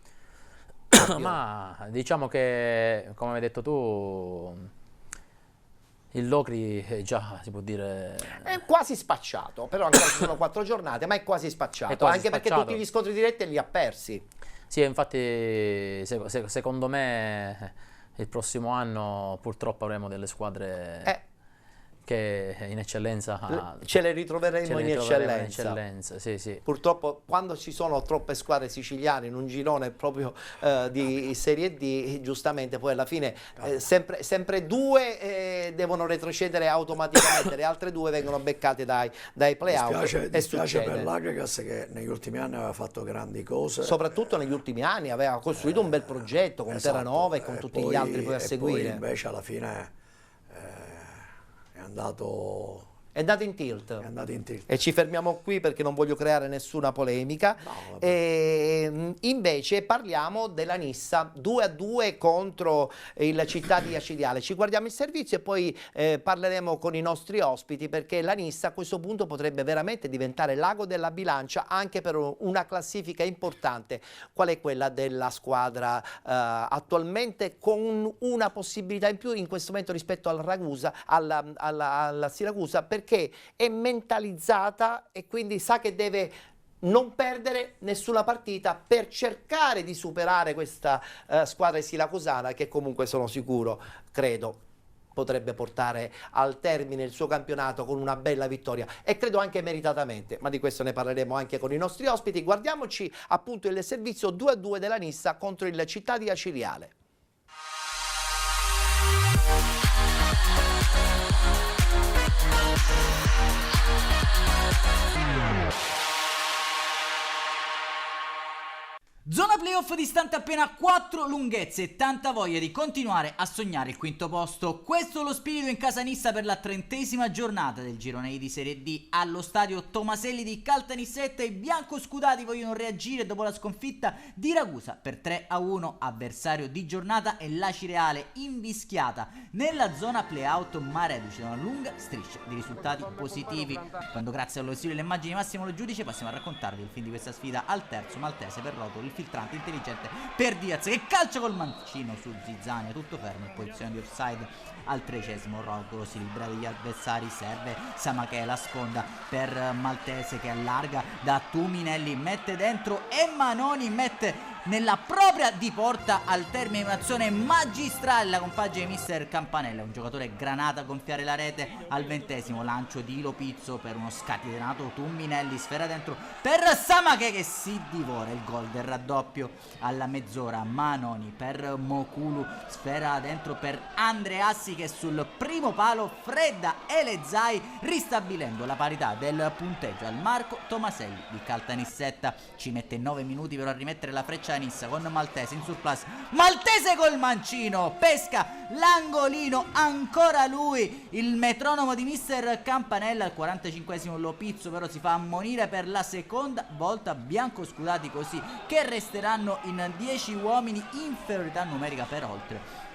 Ma diciamo che, come hai detto tu, il Locri è già, si può dire, è quasi spacciato, però ancora ci sono 4 giornate, ma è quasi spacciato, anche perché tutti gli scontri diretti li ha persi. Sì, infatti secondo me il prossimo anno purtroppo avremo delle squadre che in eccellenza ce le ritroveremo in eccellenza. Sì, sì. Purtroppo quando ci sono troppe squadre siciliane in un girone proprio di Serie D, giustamente poi alla fine sempre due devono retrocedere automaticamente, le altre due vengono beccate dai play-out. Mi spiace per l'Agrigas che negli ultimi anni aveva fatto grandi cose. Soprattutto negli ultimi anni aveva costruito un bel progetto con Terranova e con tutti gli altri poi a seguire. Poi invece alla fine è andato in tilt. È andato in tilt. E ci fermiamo qui perché non voglio creare nessuna polemica. Invece parliamo della Nissa 2-2 contro il Città di Acireale. Ci guardiamo il servizio e poi parleremo con i nostri ospiti, perché la Nissa a questo punto potrebbe veramente diventare l'ago della bilancia anche per una classifica importante, qual è quella della squadra attualmente con una possibilità in più in questo momento rispetto al Ragusa, alla Siracusa, perché è mentalizzata e quindi sa che deve non perdere nessuna partita per cercare di superare questa squadra siracusana, che comunque sono sicuro, credo, potrebbe portare al termine il suo campionato con una bella vittoria, e credo anche meritatamente, ma di questo ne parleremo anche con i nostri ospiti. Guardiamoci appunto il servizio 2-2 della Nissa contro il Città di Acireale. Zona playoff distante appena 4 lunghezze e tanta voglia di continuare a sognare il quinto posto. Questo è lo spirito in casa Nissa per la 30ª giornata del girone I di Serie D. Allo stadio Tomaselli di Caltanissetta i biancoscudati vogliono reagire dopo la sconfitta di Ragusa per 3-1. Avversario di giornata è l'Acireale, invischiata nella zona playout ma reduce da una lunga striscia di risultati positivi. Quando grazie all'ausilio e le immagini di Massimo Lo Giudice passiamo a raccontarvi il film di questa sfida al terzo maltese per rotolo, il filtrante intelligente per Diaz che calcia col mancino su Zizzania, tutto fermo in posizione di offside al 13°. Rotolo si libera degli avversari, serve Samachela, sponda per Maltese che allarga da Tuminelli, mette dentro e Manoni mette nella propria di porta al termine di un'azione magistrale la compagine di mister Campanella, un giocatore granata a gonfiare la rete al 20°. Lancio di Lopizzo per uno scatenato Tuminelli, sfera dentro per Samache che si divora il gol del raddoppio alla mezz'ora. Manoni per Mokulu, sfera dentro per Andreassi che sul primo palo fredda Elezai, ristabilendo la parità del punteggio al Marco Tomaselli di Caltanissetta. Ci mette 9 minuti per rimettere la freccia a Nissa con Maltese in surplus. Maltese col mancino pesca l'angolino, ancora lui il metronomo di mister Campanella. Al 45° Lopizzo però si fa ammonire per la seconda volta, biancoscudati così che resteranno in 10 uomini, inferiorità numerica per oltre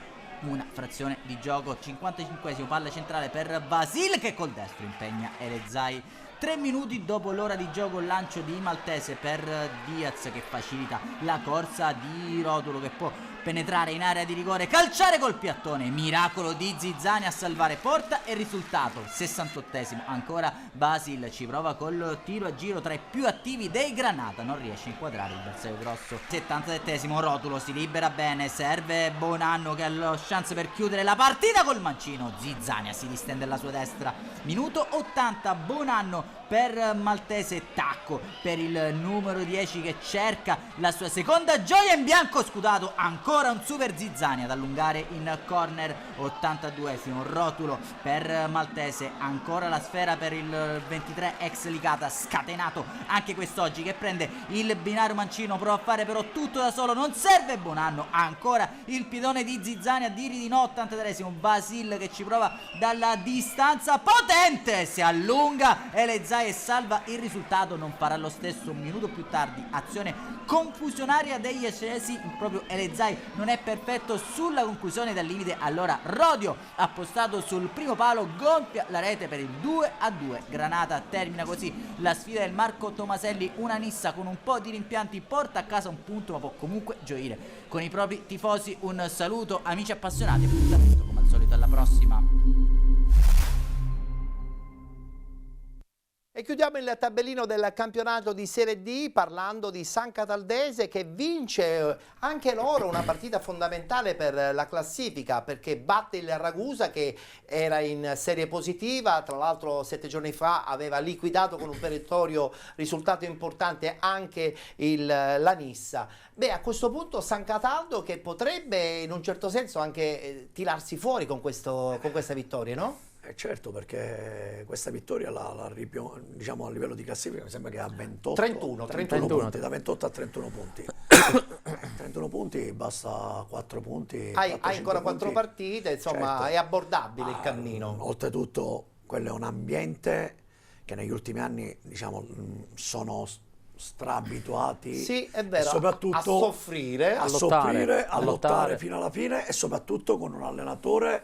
una frazione di gioco. 55° palla centrale per Vasil che col destro impegna Elezai. 3 minuti dopo l'ora di gioco lancio di Maltese per Diaz che facilita la corsa di Rotolo che può penetrare in area di rigore, calciare col piattone, miracolo di Zizzania a salvare porta e risultato 68°. Ancora Basil ci prova col tiro a giro tra i più attivi dei Granata, non riesce a inquadrare il bersaglio grosso. 77°, Rotolo si libera bene, serve Bonanno che ha la chance per chiudere la partita col mancino, Zizzania si distende alla sua destra. Minuto 80, Bonanno per Maltese, tacco per il numero 10 che cerca la sua seconda gioia in bianco scudato, ancora un super Zizzania ad allungare in corner. 82°, Rotulo per Maltese, ancora la sfera per il 23 ex Licata, scatenato anche quest'oggi che prende il binario mancino, prova a fare però tutto da solo, non serve Bonanno, ancora il pidone di Zizzania, diri di no. 83°, Basil che ci prova dalla distanza potente, si allunga Elezai e salva il risultato. Non farà lo stesso un minuto più tardi, azione confusionaria degli accesi, proprio Elezai non è perfetto sulla conclusione dal limite, allora Rodio appostato sul primo palo gonfia la rete per il 2-2. Granata termina così la sfida del Marco Tomaselli, una Nissa con un po' di rimpianti porta a casa un punto ma può comunque gioire con i propri tifosi. Un saluto amici appassionati, appuntamento come al solito alla prossima. E chiudiamo il tabellino del campionato di Serie D parlando di San Cataldese, che vince anche loro una partita fondamentale per la classifica, perché batte il Ragusa, che era in serie positiva, tra l'altro 7 giorni fa aveva liquidato con un perentorio risultato importante anche la Nissa. Beh, a questo punto San Cataldo che potrebbe in un certo senso anche tirarsi fuori con questa vittoria, no? Certo, perché questa vittoria diciamo a livello di classifica mi sembra che ha 31 punti, da 28 a 31 punti. 31 punti, basta 4 punti. Hai ancora 4 partite, insomma, certo. È abbordabile il cammino. Oltretutto, quello è un ambiente che negli ultimi anni, diciamo, sono straabituati, sì, è vero, e soprattutto a lottare fino alla fine, e soprattutto con un allenatore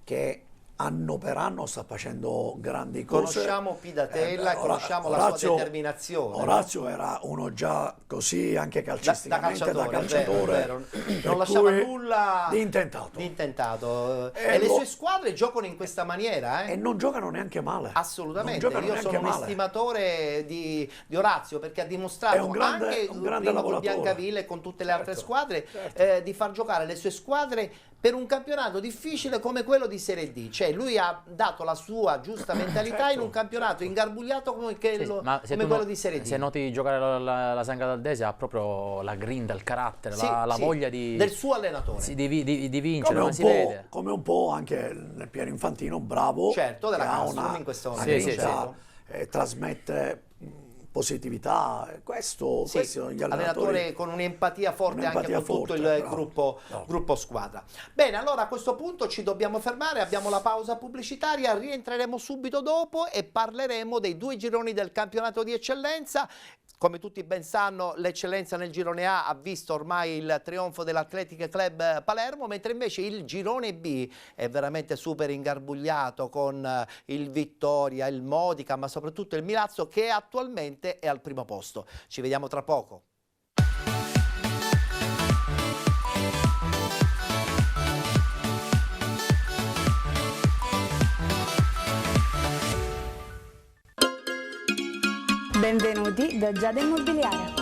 che anno per anno sta facendo grandi cose. Conosciamo Pidatella, conosciamo la sua determinazione. Orazio era uno già così anche calcisticamente, da calciatore, vero. Non lasciava nulla di intentato. E le sue squadre giocano in questa maniera. E non giocano neanche male. Assolutamente, io sono un estimatore di Orazio, perché ha dimostrato anche un grande con Biancavilla e con tutte le altre squadre di far giocare le sue squadre per un campionato difficile come quello di Serie D. Cioè lui ha dato la sua giusta mentalità in un campionato ingarbugliato come quello di Serie D. Se noti giocare la San Cataldese ha proprio la grinta, il carattere, la voglia del suo allenatore di vincere, ma si vede. Come un po' anche il Piero Infantino, bravo, certo, della Castrum in questo momento. Trasmette positività, questo sono gli allenatore con un'empatia forte anche con tutto il gruppo squadra. Bene, allora a questo punto ci dobbiamo fermare, abbiamo la pausa pubblicitaria, rientreremo subito dopo e parleremo dei 2 gironi del campionato di eccellenza. Come tutti ben sanno, l'eccellenza nel girone A ha visto ormai il trionfo dell'Athletic Club Palermo, mentre invece il girone B è veramente super ingarbugliato con il Vittoria, il Modica, ma soprattutto il Milazzo, che attualmente è al primo posto. Ci vediamo tra poco. Benvenuti da Giada Immobiliare.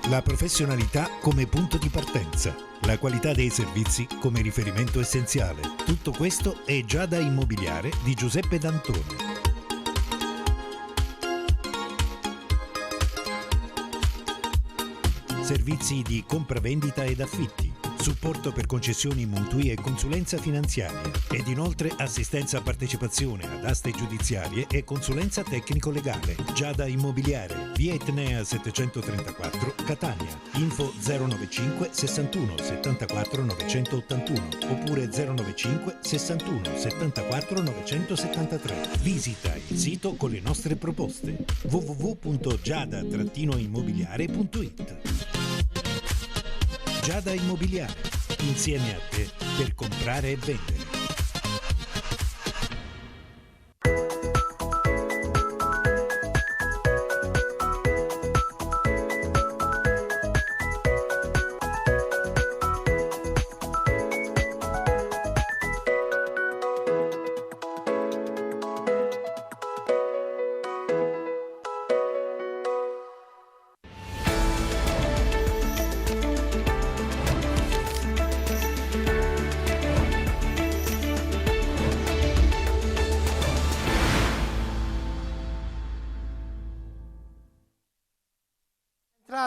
La professionalità come punto di partenza, la qualità dei servizi come riferimento essenziale. Tutto questo è Giada Immobiliare di Giuseppe D'Antoni. Servizi di compravendita ed affitti, supporto per concessioni mutui e consulenza finanziaria, ed inoltre assistenza a partecipazione ad aste giudiziarie e consulenza tecnico-legale. Giada Immobiliare, via Etnea 734, Catania. Info 095 61 74 981 oppure 095 61 74 973. Visita il sito con le nostre proposte www.giada-immobiliare.it. Giada Immobiliare, insieme a te per comprare e vendere.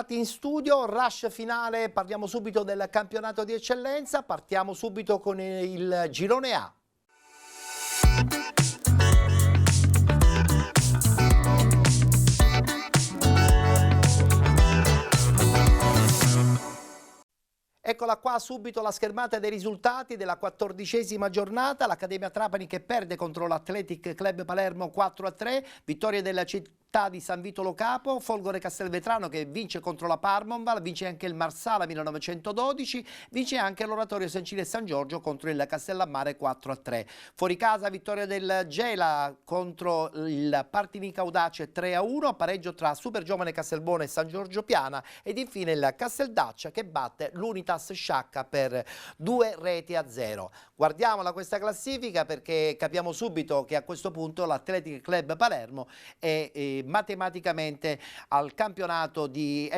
In studio, rush finale, parliamo subito del campionato di eccellenza, partiamo subito con il girone A. Eccola qua subito la schermata dei risultati della 14ª giornata, l'Accademia Trapani che perde contro l'Athletic Club Palermo 4-3, vittoria della città Città di San Vito Lo Capo, Folgore Castelvetrano che vince contro la Parmonval, vince anche il Marsala 1912, vince anche l'Oratorio Sancile San Giorgio contro il Castellammare 4-3. Fuori casa vittoria del Gela contro il Partinica Audace 3-1, pareggio tra Super Giovane Castelbuono e San Giorgio Piana ed infine il Casteldaccia che batte l'Unitas Sciacca per 2-0. Guardiamola questa classifica perché capiamo subito che a questo punto l'Athletic Club Palermo è matematicamente al campionato di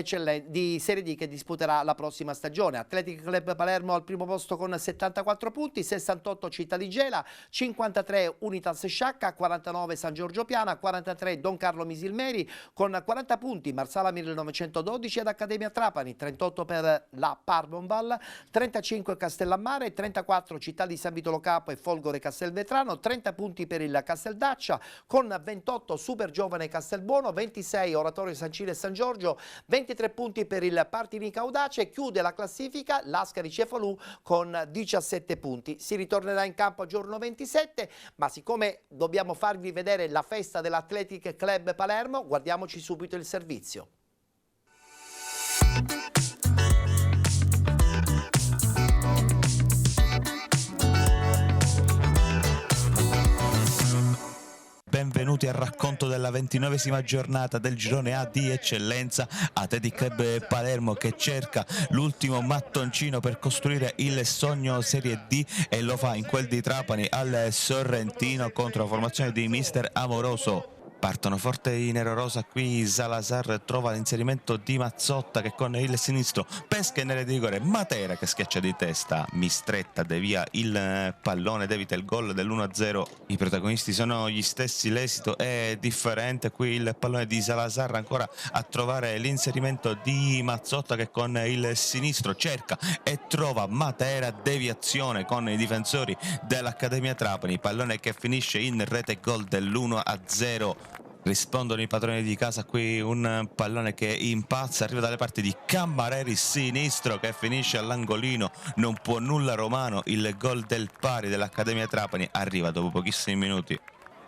Serie D che disputerà la prossima stagione. Athletic Club Palermo al primo posto con 74 punti, 68 Città di Gela, 53 Unitas Sciacca, 49 San Giorgio Piana, 43 Don Carlo Misilmeri con 40 punti, Marsala 1912 ed Accademia Trapani, 38 per la Parmonval, 35 Castellammare, 34 Città di San Vito Lo Capo e Folgore Castelvetrano, 30 punti per il Casteldaccia con 28 Super Giovane Castelbuono, 26 Oratorio Sancile San Giorgio, 23 punti per il Partinica Audace. Chiude la classifica l'Ascari Cefalù con 17 punti. Si ritornerà in campo a giorno 27, ma siccome dobbiamo farvi vedere la festa dell'Athletic Club Palermo, guardiamoci subito il servizio. Benvenuti al racconto della 29esima giornata del girone A di eccellenza. Athletic Club Palermo che cerca l'ultimo mattoncino per costruire il sogno Serie D e lo fa in quel di Trapani al Sorrentino contro la formazione di mister Amoroso. Partono forte i nerorosa, qui Salazar trova l'inserimento di Mazzotta che con il sinistro pesca in area di rigore, Matera che schiaccia di testa, Mistretta devia il pallone ed evita il gol dell'1-0. I protagonisti sono gli stessi, l'esito è differente, qui il pallone di Salazar ancora a trovare l'inserimento di Mazzotta che con il sinistro cerca e trova Matera, deviazione con i difensori dell'Accademia Trapani, pallone che finisce in rete, gol dell'1-0. Rispondono i padroni di casa, qui un pallone che impazza, arriva dalle parti di Cammareri, sinistro che finisce all'angolino, non può nulla Romano, il gol del pari dell'Accademia Trapani arriva dopo pochissimi minuti.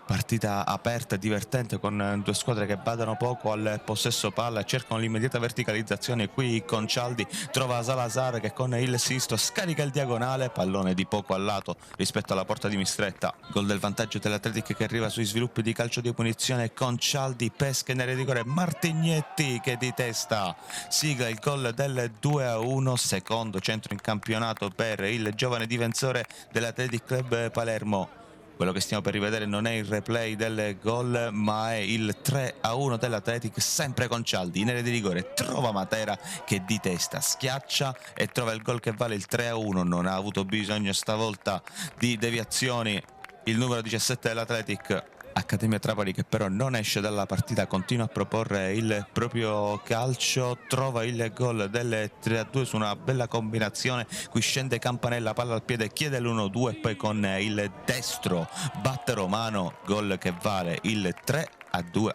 Partita aperta e divertente con due squadre che badano poco al possesso palla, cercano l'immediata verticalizzazione. Qui Concialdi trova Salazar che con il sinistro scarica il diagonale, pallone di poco al lato rispetto alla porta di Mistretta. Gol del vantaggio dell'Athletic che arriva sui sviluppi di calcio di punizione, Concialdi pesca in area di rigore, Martignetti che di testa sigla il gol del 2-1, secondo centro in campionato per il giovane difensore dell'Athletic Club Palermo. Quello che stiamo per rivedere non è il replay del gol, ma è il 3-1 dell'Athletic, sempre Concialdi in area di rigore, trova Matera che di testa schiaccia e trova il gol che vale il 3-1. Non ha avuto bisogno stavolta di deviazioni il numero 17 dell'Athletic. Accademia Trapani che però non esce dalla partita, continua a proporre il proprio calcio, trova il gol del 3-2 su una bella combinazione, qui scende Campanella, palla al piede, chiede l'1-2 e poi con il destro batte Romano, gol che vale il 3-2.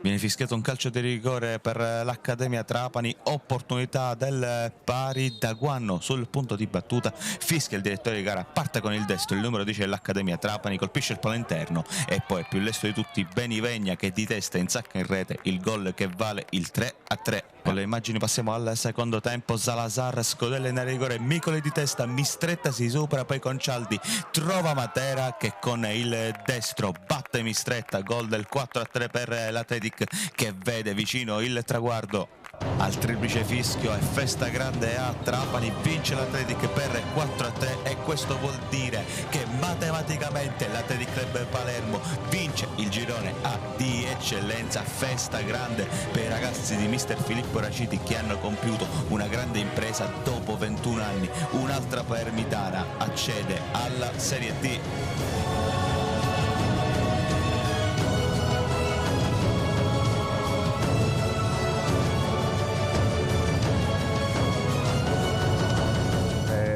Viene fischiato un calcio di rigore per l'Accademia Trapani, opportunità del pari, Daguanno sul punto di battuta, fischia il direttore di gara, parte con il destro, il numero 10 dell'Accademia Trapani, colpisce il palo interno e poi più lesto di tutti Benivegna che di testa insacca in rete il gol che vale il 3-3. Con le immagini passiamo al secondo tempo, Salazar scodella in area di rigore, Micoli di testa, Mistretta si supera, poi Concialdi trova Matera che con il destro batte Mistretta, gol del 4-3 per l'Athletic che vede vicino il traguardo. Al triplice fischio e festa grande a Trapani, vince l'Athletic per 4-3 e questo vuol dire che matematicamente l'Athletic Club Palermo vince il girone A di eccellenza. Festa grande per i ragazzi di mister Filippo Raciti che hanno compiuto una grande impresa dopo 21 anni. Un'altra Palermitana accede alla Serie D.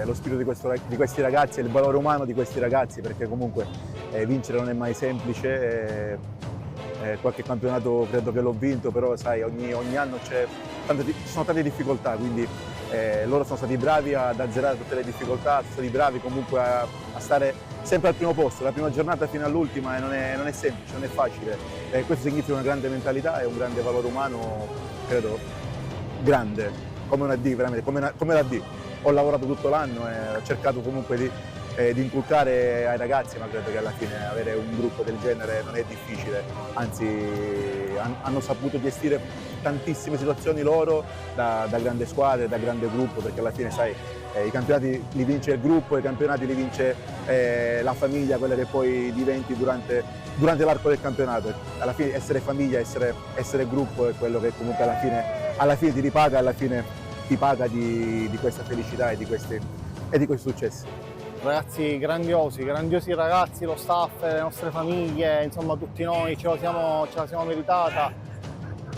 Lo spirito di questi ragazzi e il valore umano di questi ragazzi, perché comunque vincere non è mai semplice, qualche campionato credo che l'ho vinto, però sai ogni anno ci sono tante difficoltà, quindi loro sono stati bravi ad azzerare tutte le difficoltà, sono stati bravi comunque a stare sempre al primo posto, la prima giornata fino all'ultima, e non è semplice, non è facile. Questo significa una grande mentalità e un grande valore umano, credo, grande, come una D, veramente, come la D. Ho lavorato tutto l'anno e ho cercato comunque di inculcare ai ragazzi, ma credo che alla fine avere un gruppo del genere non è difficile, anzi hanno saputo gestire tantissime situazioni loro da grande squadra, da grande gruppo, perché alla fine sai, i campionati li vince il gruppo, i campionati li vince la famiglia, quella che poi diventi durante l'arco del campionato. Alla fine essere famiglia, essere gruppo è quello che comunque alla fine ti ripaga, alla fine ti paga di questa felicità e di questi successi. Ragazzi grandiosi ragazzi, lo staff, le nostre famiglie, insomma tutti noi ce la siamo meritata.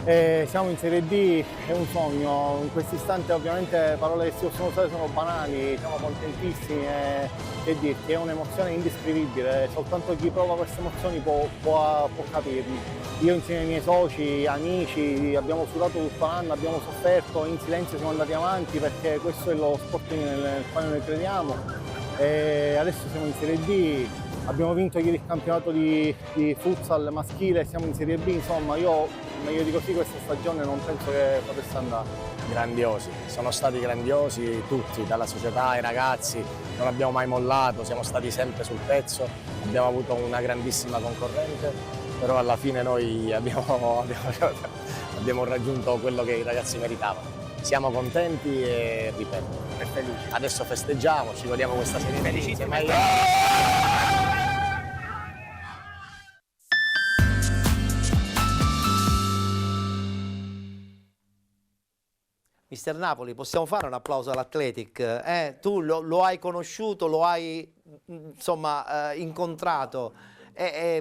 Siamo in Serie D, è un sogno. In questo istante ovviamente parole che si possono usare sono banali, siamo contentissimi e che dirti, è un'emozione indescrivibile, soltanto chi prova queste emozioni può capirmi. Io insieme ai miei soci, amici, abbiamo sudato tutto l'anno, abbiamo sofferto, in silenzio siamo andati avanti perché questo è lo sport nel quale noi crediamo. E adesso siamo in Serie D, abbiamo vinto ieri il campionato di futsal maschile, siamo in Serie B, insomma io meglio di così questa stagione non penso che potesse andare. Grandiosi, sono stati grandiosi tutti, dalla società ai ragazzi, non abbiamo mai mollato, siamo stati sempre sul pezzo, abbiamo avuto una grandissima concorrente, però alla fine noi abbiamo raggiunto quello che i ragazzi meritavano. Siamo contenti e, ripeto, e felici. Adesso festeggiamo, ci godiamo questa serie felice. Mister Napoli, possiamo fare un applauso all'Athletic? Tu lo hai conosciuto, lo hai insomma incontrato.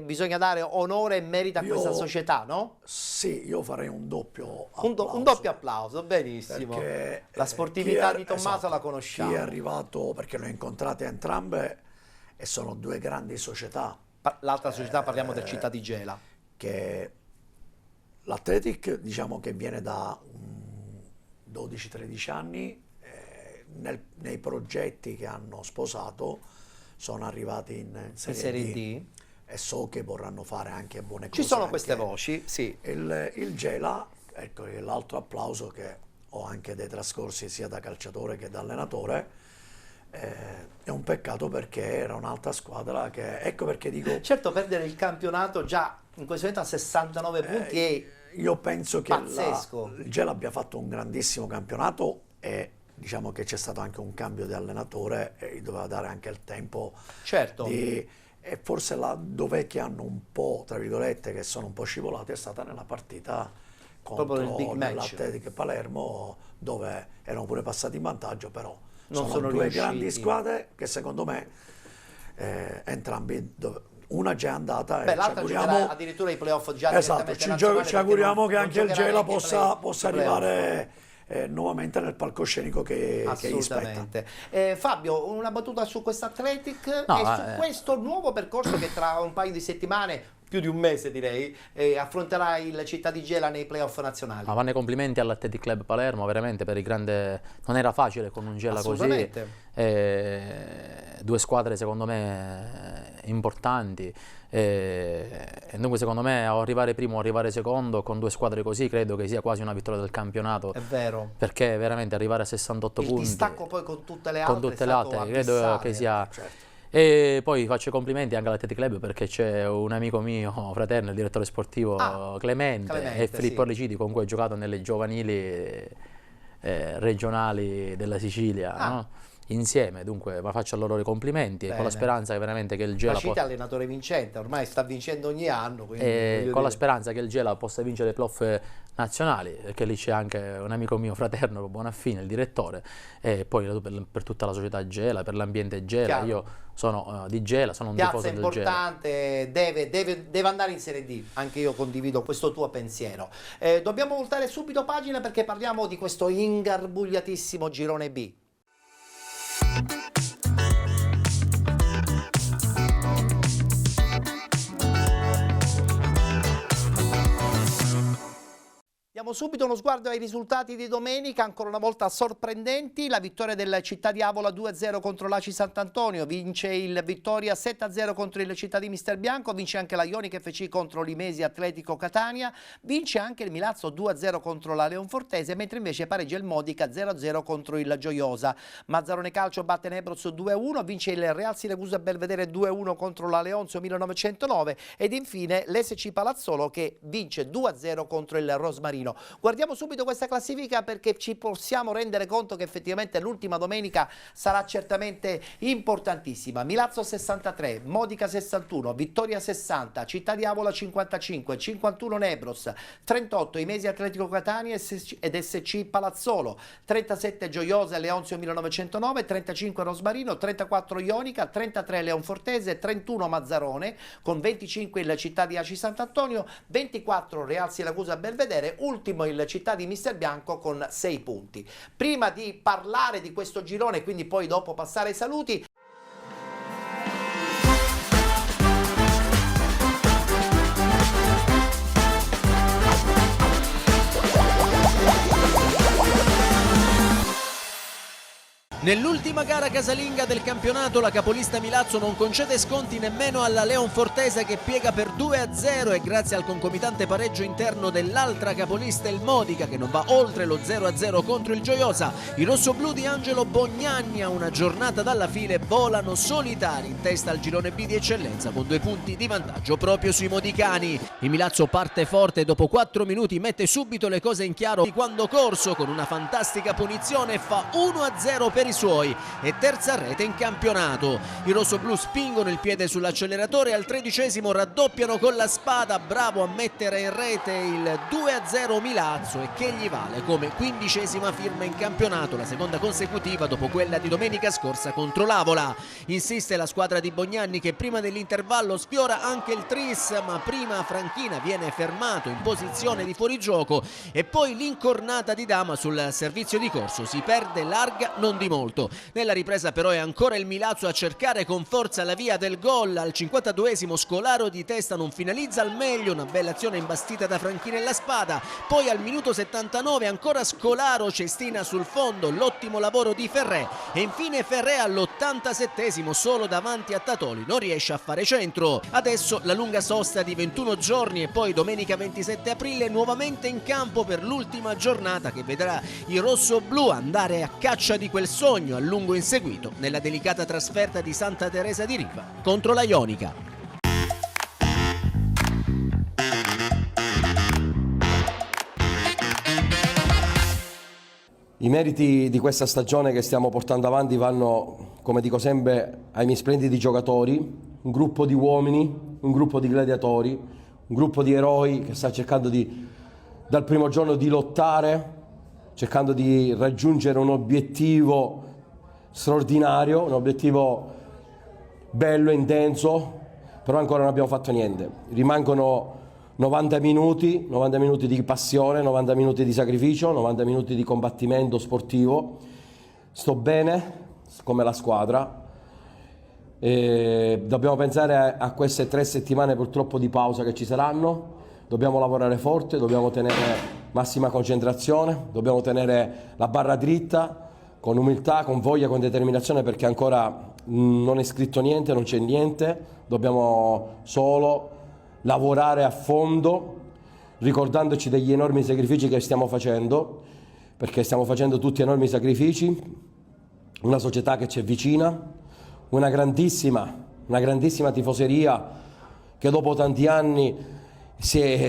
Bisogna dare onore e merito a questa società, no? Sì, io farei un doppio applauso. Un doppio applauso, benissimo. Perché, la sportività di Tommaso la conosciamo. Chi è arrivato, perché le ho incontrate entrambe e sono due grandi società. L'altra società, parliamo del Città di Gela. Che l'Athletic, diciamo che viene da 12-13 anni, nei progetti che hanno sposato sono arrivati in Serie D. E so che vorranno fare anche buone cose. Ci sono queste voci, sì. Il Gela, ecco, l'altro applauso che ho anche dei trascorsi sia da calciatore che da allenatore, è un peccato perché era un'altra squadra che, ecco perché dico... Certo, perdere il campionato già in questo momento a 69 punti è io penso che il Gela abbia fatto un grandissimo campionato e diciamo che c'è stato anche un cambio di allenatore e gli doveva dare anche il tempo e forse là dov'è che hanno un po', tra virgolette, che sono un po' scivolati è stata nella partita contro l'Athletic Palermo, dove erano pure passati in vantaggio, però sono due grandi squadre che secondo me entrambi una già è andata e l'altra giocherà addirittura i playoff già ci auguriamo che anche il Gela possa arrivare nuovamente nel palcoscenico che gli spetta. Fabio, una battuta su questo Athletic e su questo nuovo percorso che tra un paio di settimane, più di un mese direi, affronterà il Città di Gela nei playoff nazionali. Ma vanno i complimenti all'Athletic Club Palermo, veramente per il grande... non era facile con un Gela così. Due squadre secondo me importanti. E dunque secondo me arrivare primo o arrivare secondo con due squadre così credo che sia quasi una vittoria del campionato. È vero. Perché veramente arrivare a 68 punti... Il distacco poi con tutte le altre, credo che sia... Certo. E poi faccio i complimenti anche all'Athletic Club perché c'è un amico mio fraterno, il direttore sportivo Clemente e Filippo Orlicidi, con cui ho giocato nelle giovanili regionali della Sicilia, no? Insieme, dunque faccio a loro i complimenti. Con la speranza che veramente che il Gela Facite allenatore vincente, ormai sta vincendo ogni anno, quindi con la speranza che il Gela possa vincere i playoff nazionali, perché lì c'è anche un amico mio fraterno Buonaffine, il direttore, e poi per tutta la società Gela, per l'ambiente Gela. Io sono di Gela, sono un tifoso del Gela. Importante, deve andare in Serie D, anche io condivido questo tuo pensiero. Dobbiamo voltare subito pagina perché parliamo di questo ingarbugliatissimo girone B. Diamo Diamo subito uno sguardo ai risultati di domenica, ancora una volta sorprendenti. La vittoria del Città di Avola 2-0 contro l'Aci Sant'Antonio, vince il Vittoria 7-0 contro il Città di Misterbianco, vince anche la Ionica FC contro l'Imesi Atletico Catania, vince anche il Milazzo 2-0 contro la Leonfortese, mentre invece pareggia il Modica 0-0 contro il Gioiosa. Mazzarone Calcio batte Nebros 2-1, vince il Real Siracusa Belvedere 2-1 contro la Leonzio 1909 ed infine l'SC Palazzolo che vince 2-0 contro il Rosmarino. Guardiamo subito questa classifica perché ci possiamo rendere conto che effettivamente l'ultima domenica sarà certamente importantissima. Milazzo 63, Modica 61, Vittoria 60, Città di Avola 55, 51 Nebros, 38 Imesi Atletico Catania ed SC Palazzolo, 37 Gioiosa Leonzio 1909, 35 Rosmarino, 34 Ionica, 33 Leonfortese, 31 Mazzarone, con 25 il Città di Aci Sant'Antonio, 24 Real Siracusa Belvedere, ultimo il Città di Misterbianco con 6 punti. Prima di parlare di questo girone, quindi poi dopo passare ai saluti, nell'ultima gara casalinga del campionato la capolista Milazzo non concede sconti nemmeno alla Leonfortese che piega per 2-0 e grazie al concomitante pareggio interno dell'altra capolista il Modica che non va oltre lo 0-0 contro il Gioiosa, i rossoblù di Angelo Bognanni a una giornata dalla fine volano solitari in testa al girone B di eccellenza con 2 punti di vantaggio proprio sui modicani. Il Milazzo parte forte e dopo 4 minuti mette subito le cose in chiaro quando Corso con una fantastica punizione fa 1-0 per i suoi e terza rete in campionato. I rossoblù spingono il piede sull'acceleratore e al 13° raddoppiano con la spada, bravo a mettere in rete il 2-0 Milazzo e che gli vale come 15ª firma in campionato, la seconda consecutiva dopo quella di domenica scorsa contro l'Avola. Insiste la squadra di Bognanni che prima dell'intervallo sfiora anche il tris, ma prima Franchina viene fermato in posizione di fuorigioco e poi l'incornata di Dama sul servizio di Corso si perde larga non di molto. Nella ripresa però è ancora il Milazzo a cercare con forza la via del gol. Al 52° Scolaro di testa non finalizza al meglio, una bella azione imbastita da Franchina e la spada, poi al minuto 79 ancora Scolaro cestina sul fondo, l'ottimo lavoro di Ferré e infine Ferré all'87° solo davanti a Tatoli non riesce a fare centro. Adesso la lunga sosta di 21 giorni e poi domenica 27 aprile nuovamente in campo per l'ultima giornata che vedrà i rossoblù andare a caccia di quel sogno a lungo inseguito nella delicata trasferta di Santa Teresa di Riva contro la Ionica. I meriti di questa stagione che stiamo portando avanti vanno, come dico sempre, ai miei splendidi giocatori, un gruppo di uomini, un gruppo di gladiatori, un gruppo di eroi che sta cercando dal primo giorno di lottare, cercando di raggiungere un obiettivo straordinario, un obiettivo bello, intenso, però ancora non abbiamo fatto niente. Rimangono 90 minuti di passione, 90 minuti di sacrificio, 90 minuti di combattimento sportivo. Sto bene come la squadra. Dobbiamo pensare a queste 3 settimane purtroppo di pausa che ci saranno. Dobbiamo lavorare forte, dobbiamo tenere massima concentrazione, dobbiamo tenere la barra dritta, con umiltà, con voglia, con determinazione, perché ancora non è scritto niente, non c'è niente, dobbiamo solo lavorare a fondo, ricordandoci degli enormi sacrifici che stiamo facendo, perché stiamo facendo tutti enormi sacrifici, una società che ci avvicina, una grandissima tifoseria che dopo tanti anni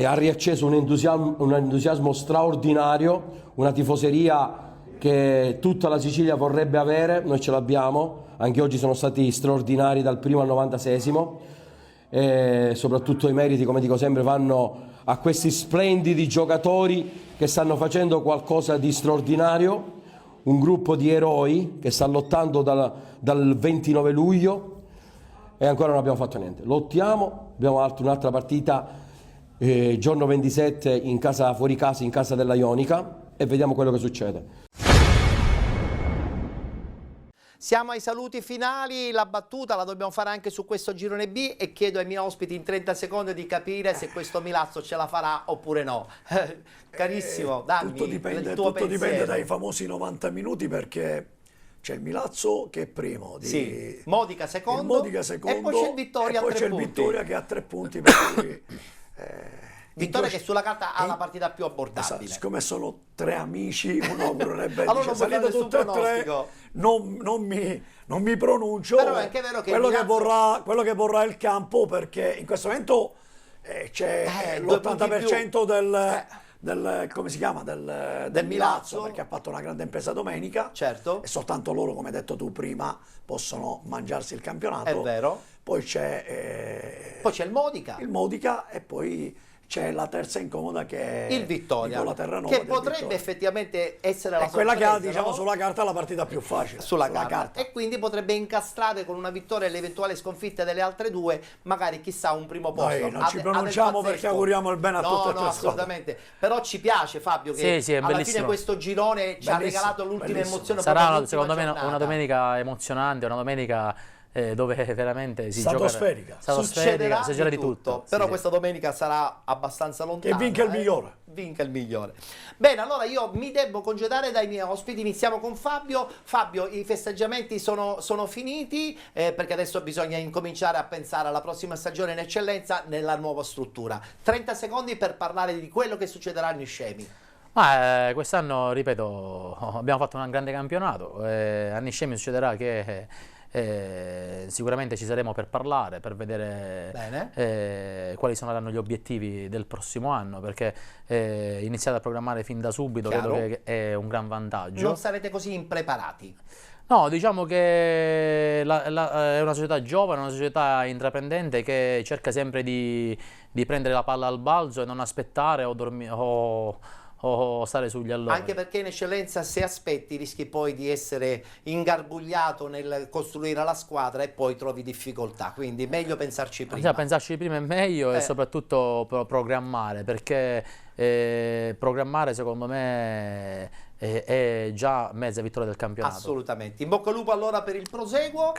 ha riacceso un entusiasmo straordinario, una tifoseria che tutta la Sicilia vorrebbe avere, noi ce l'abbiamo, anche oggi sono stati straordinari dal primo al 96°, e soprattutto i meriti, come dico sempre, vanno a questi splendidi giocatori che stanno facendo qualcosa di straordinario, un gruppo di eroi che sta lottando dal 29 luglio e ancora non abbiamo fatto niente. Lottiamo, abbiamo un'altra partita giorno 27 in casa, fuori casa, in casa della Ionica, e vediamo quello che succede. Siamo ai saluti finali, la battuta la dobbiamo fare anche su questo girone B e chiedo ai miei ospiti in 30 secondi di capire se questo Milazzo ce la farà oppure no. Carissimo, dammi tutto dipende dai famosi 90 minuti, perché c'è il Milazzo che è primo, sì, Modica secondo, Modica secondo, e poi c'è il Vittoria e poi a 3 c'è il punti. Vittoria che ha 3 punti, per cui, Vittoria che sulla carta ha la partita più abbordabile. Esatto, siccome sono 3 amici, uno augurerebbe allora non salite nessun tutte e 3, pronostico. non mi pronuncio. Però è anche vero che quello Milazzo... che vorrà il campo, perché in questo momento c'è l'80% del come si chiama, del Milazzo, perché ha fatto una grande impresa domenica, certo, e soltanto loro, come hai detto tu prima, possono mangiarsi il campionato. È vero. Poi c'è il Modica e poi c'è la terza incomoda che è il Vittoria, Nicola Terranova, che potrebbe effettivamente essere la quella che ha, diciamo, no? sulla carta la partita più facile sulla carta. E quindi potrebbe incastrare con una vittoria e l'eventuale sconfitta delle altre due, magari chissà un primo posto. Noi non ci pronunciamo perché auguriamo il bene a tutte e tre assolutamente. Però ci piace, Fabio, che sì, alla fine questo girone ci ha regalato l'ultima emozione. Sarà secondo me una domenica emozionante, una domenica dove veramente si gioca succederà di tutto. Però questa domenica sarà abbastanza lontana. Che vinca il migliore. Vinca il migliore. Bene, allora io mi devo congedare dai miei ospiti. Iniziamo con Fabio. Fabio, i festeggiamenti sono finiti, perché adesso bisogna incominciare a pensare alla prossima stagione in eccellenza nella nuova struttura. 30 secondi per parlare di quello che succederà a Niscemi. Quest'anno, ripeto, abbiamo fatto un grande campionato. A Niscemi succederà che sicuramente ci saremo per parlare, per vedere quali saranno gli obiettivi del prossimo anno, perché iniziate a programmare fin da subito. Chiaro. Credo che è un gran vantaggio. Non sarete così impreparati? No, diciamo che è una società giovane, una società intraprendente che cerca sempre di prendere la palla al balzo e non aspettare o stare sugli allori. Anche perché in eccellenza, se aspetti, rischi poi di essere ingarbugliato nel costruire la squadra e poi trovi difficoltà, quindi meglio pensarci prima. Pensarci prima è meglio e soprattutto programmare, perché programmare secondo me è già mezza vittoria del campionato. Assolutamente. In bocca al lupo allora per il proseguo.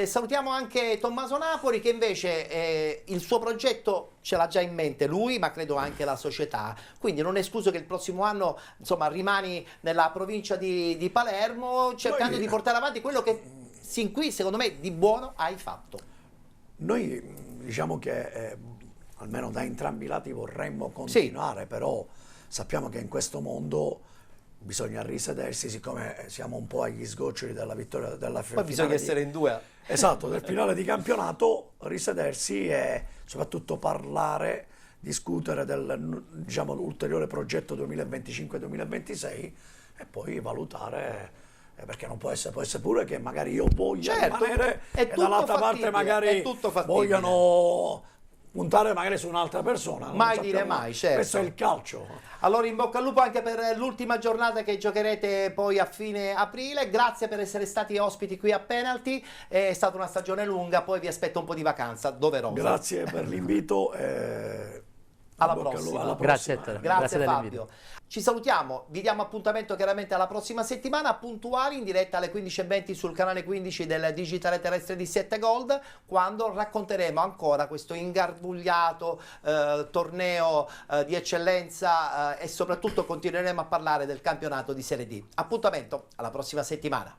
Salutiamo anche Tommaso Napoli, che invece il suo progetto ce l'ha già in mente lui, ma credo anche la società, quindi non è escluso che il prossimo anno insomma rimani nella provincia di Palermo, cercando di portare avanti quello che sin qui secondo me di buono hai fatto. Noi diciamo che almeno da entrambi i lati vorremmo continuare, però sappiamo che in questo mondo bisogna risedersi, siccome siamo un po' agli sgoccioli della vittoria della finale. Poi bisogna essere in due. Esatto, del finale di campionato, risedersi e soprattutto parlare, discutere del, diciamo, l'ulteriore progetto 2025-2026 e poi valutare, perché non può essere pure che magari io voglia rimanere e dall'altra parte magari vogliano puntare magari su un'altra persona. Mai dire mai, certo. Questo è il calcio. Allora in bocca al lupo anche per l'ultima giornata che giocherete poi a fine aprile. Grazie per essere stati ospiti qui a Penalty. È stata una stagione lunga, poi vi aspetto un po' di vacanza doverosa. Grazie per l'invito. Alla prossima. Grazie a te. Grazie Fabio. Ci salutiamo, vi diamo appuntamento chiaramente alla prossima settimana, puntuali in diretta alle 15:20 sul canale 15 del digitale terrestre di 7 Gold, quando racconteremo ancora questo ingarbugliato torneo di eccellenza e soprattutto continueremo a parlare del campionato di Serie D. Appuntamento alla prossima settimana.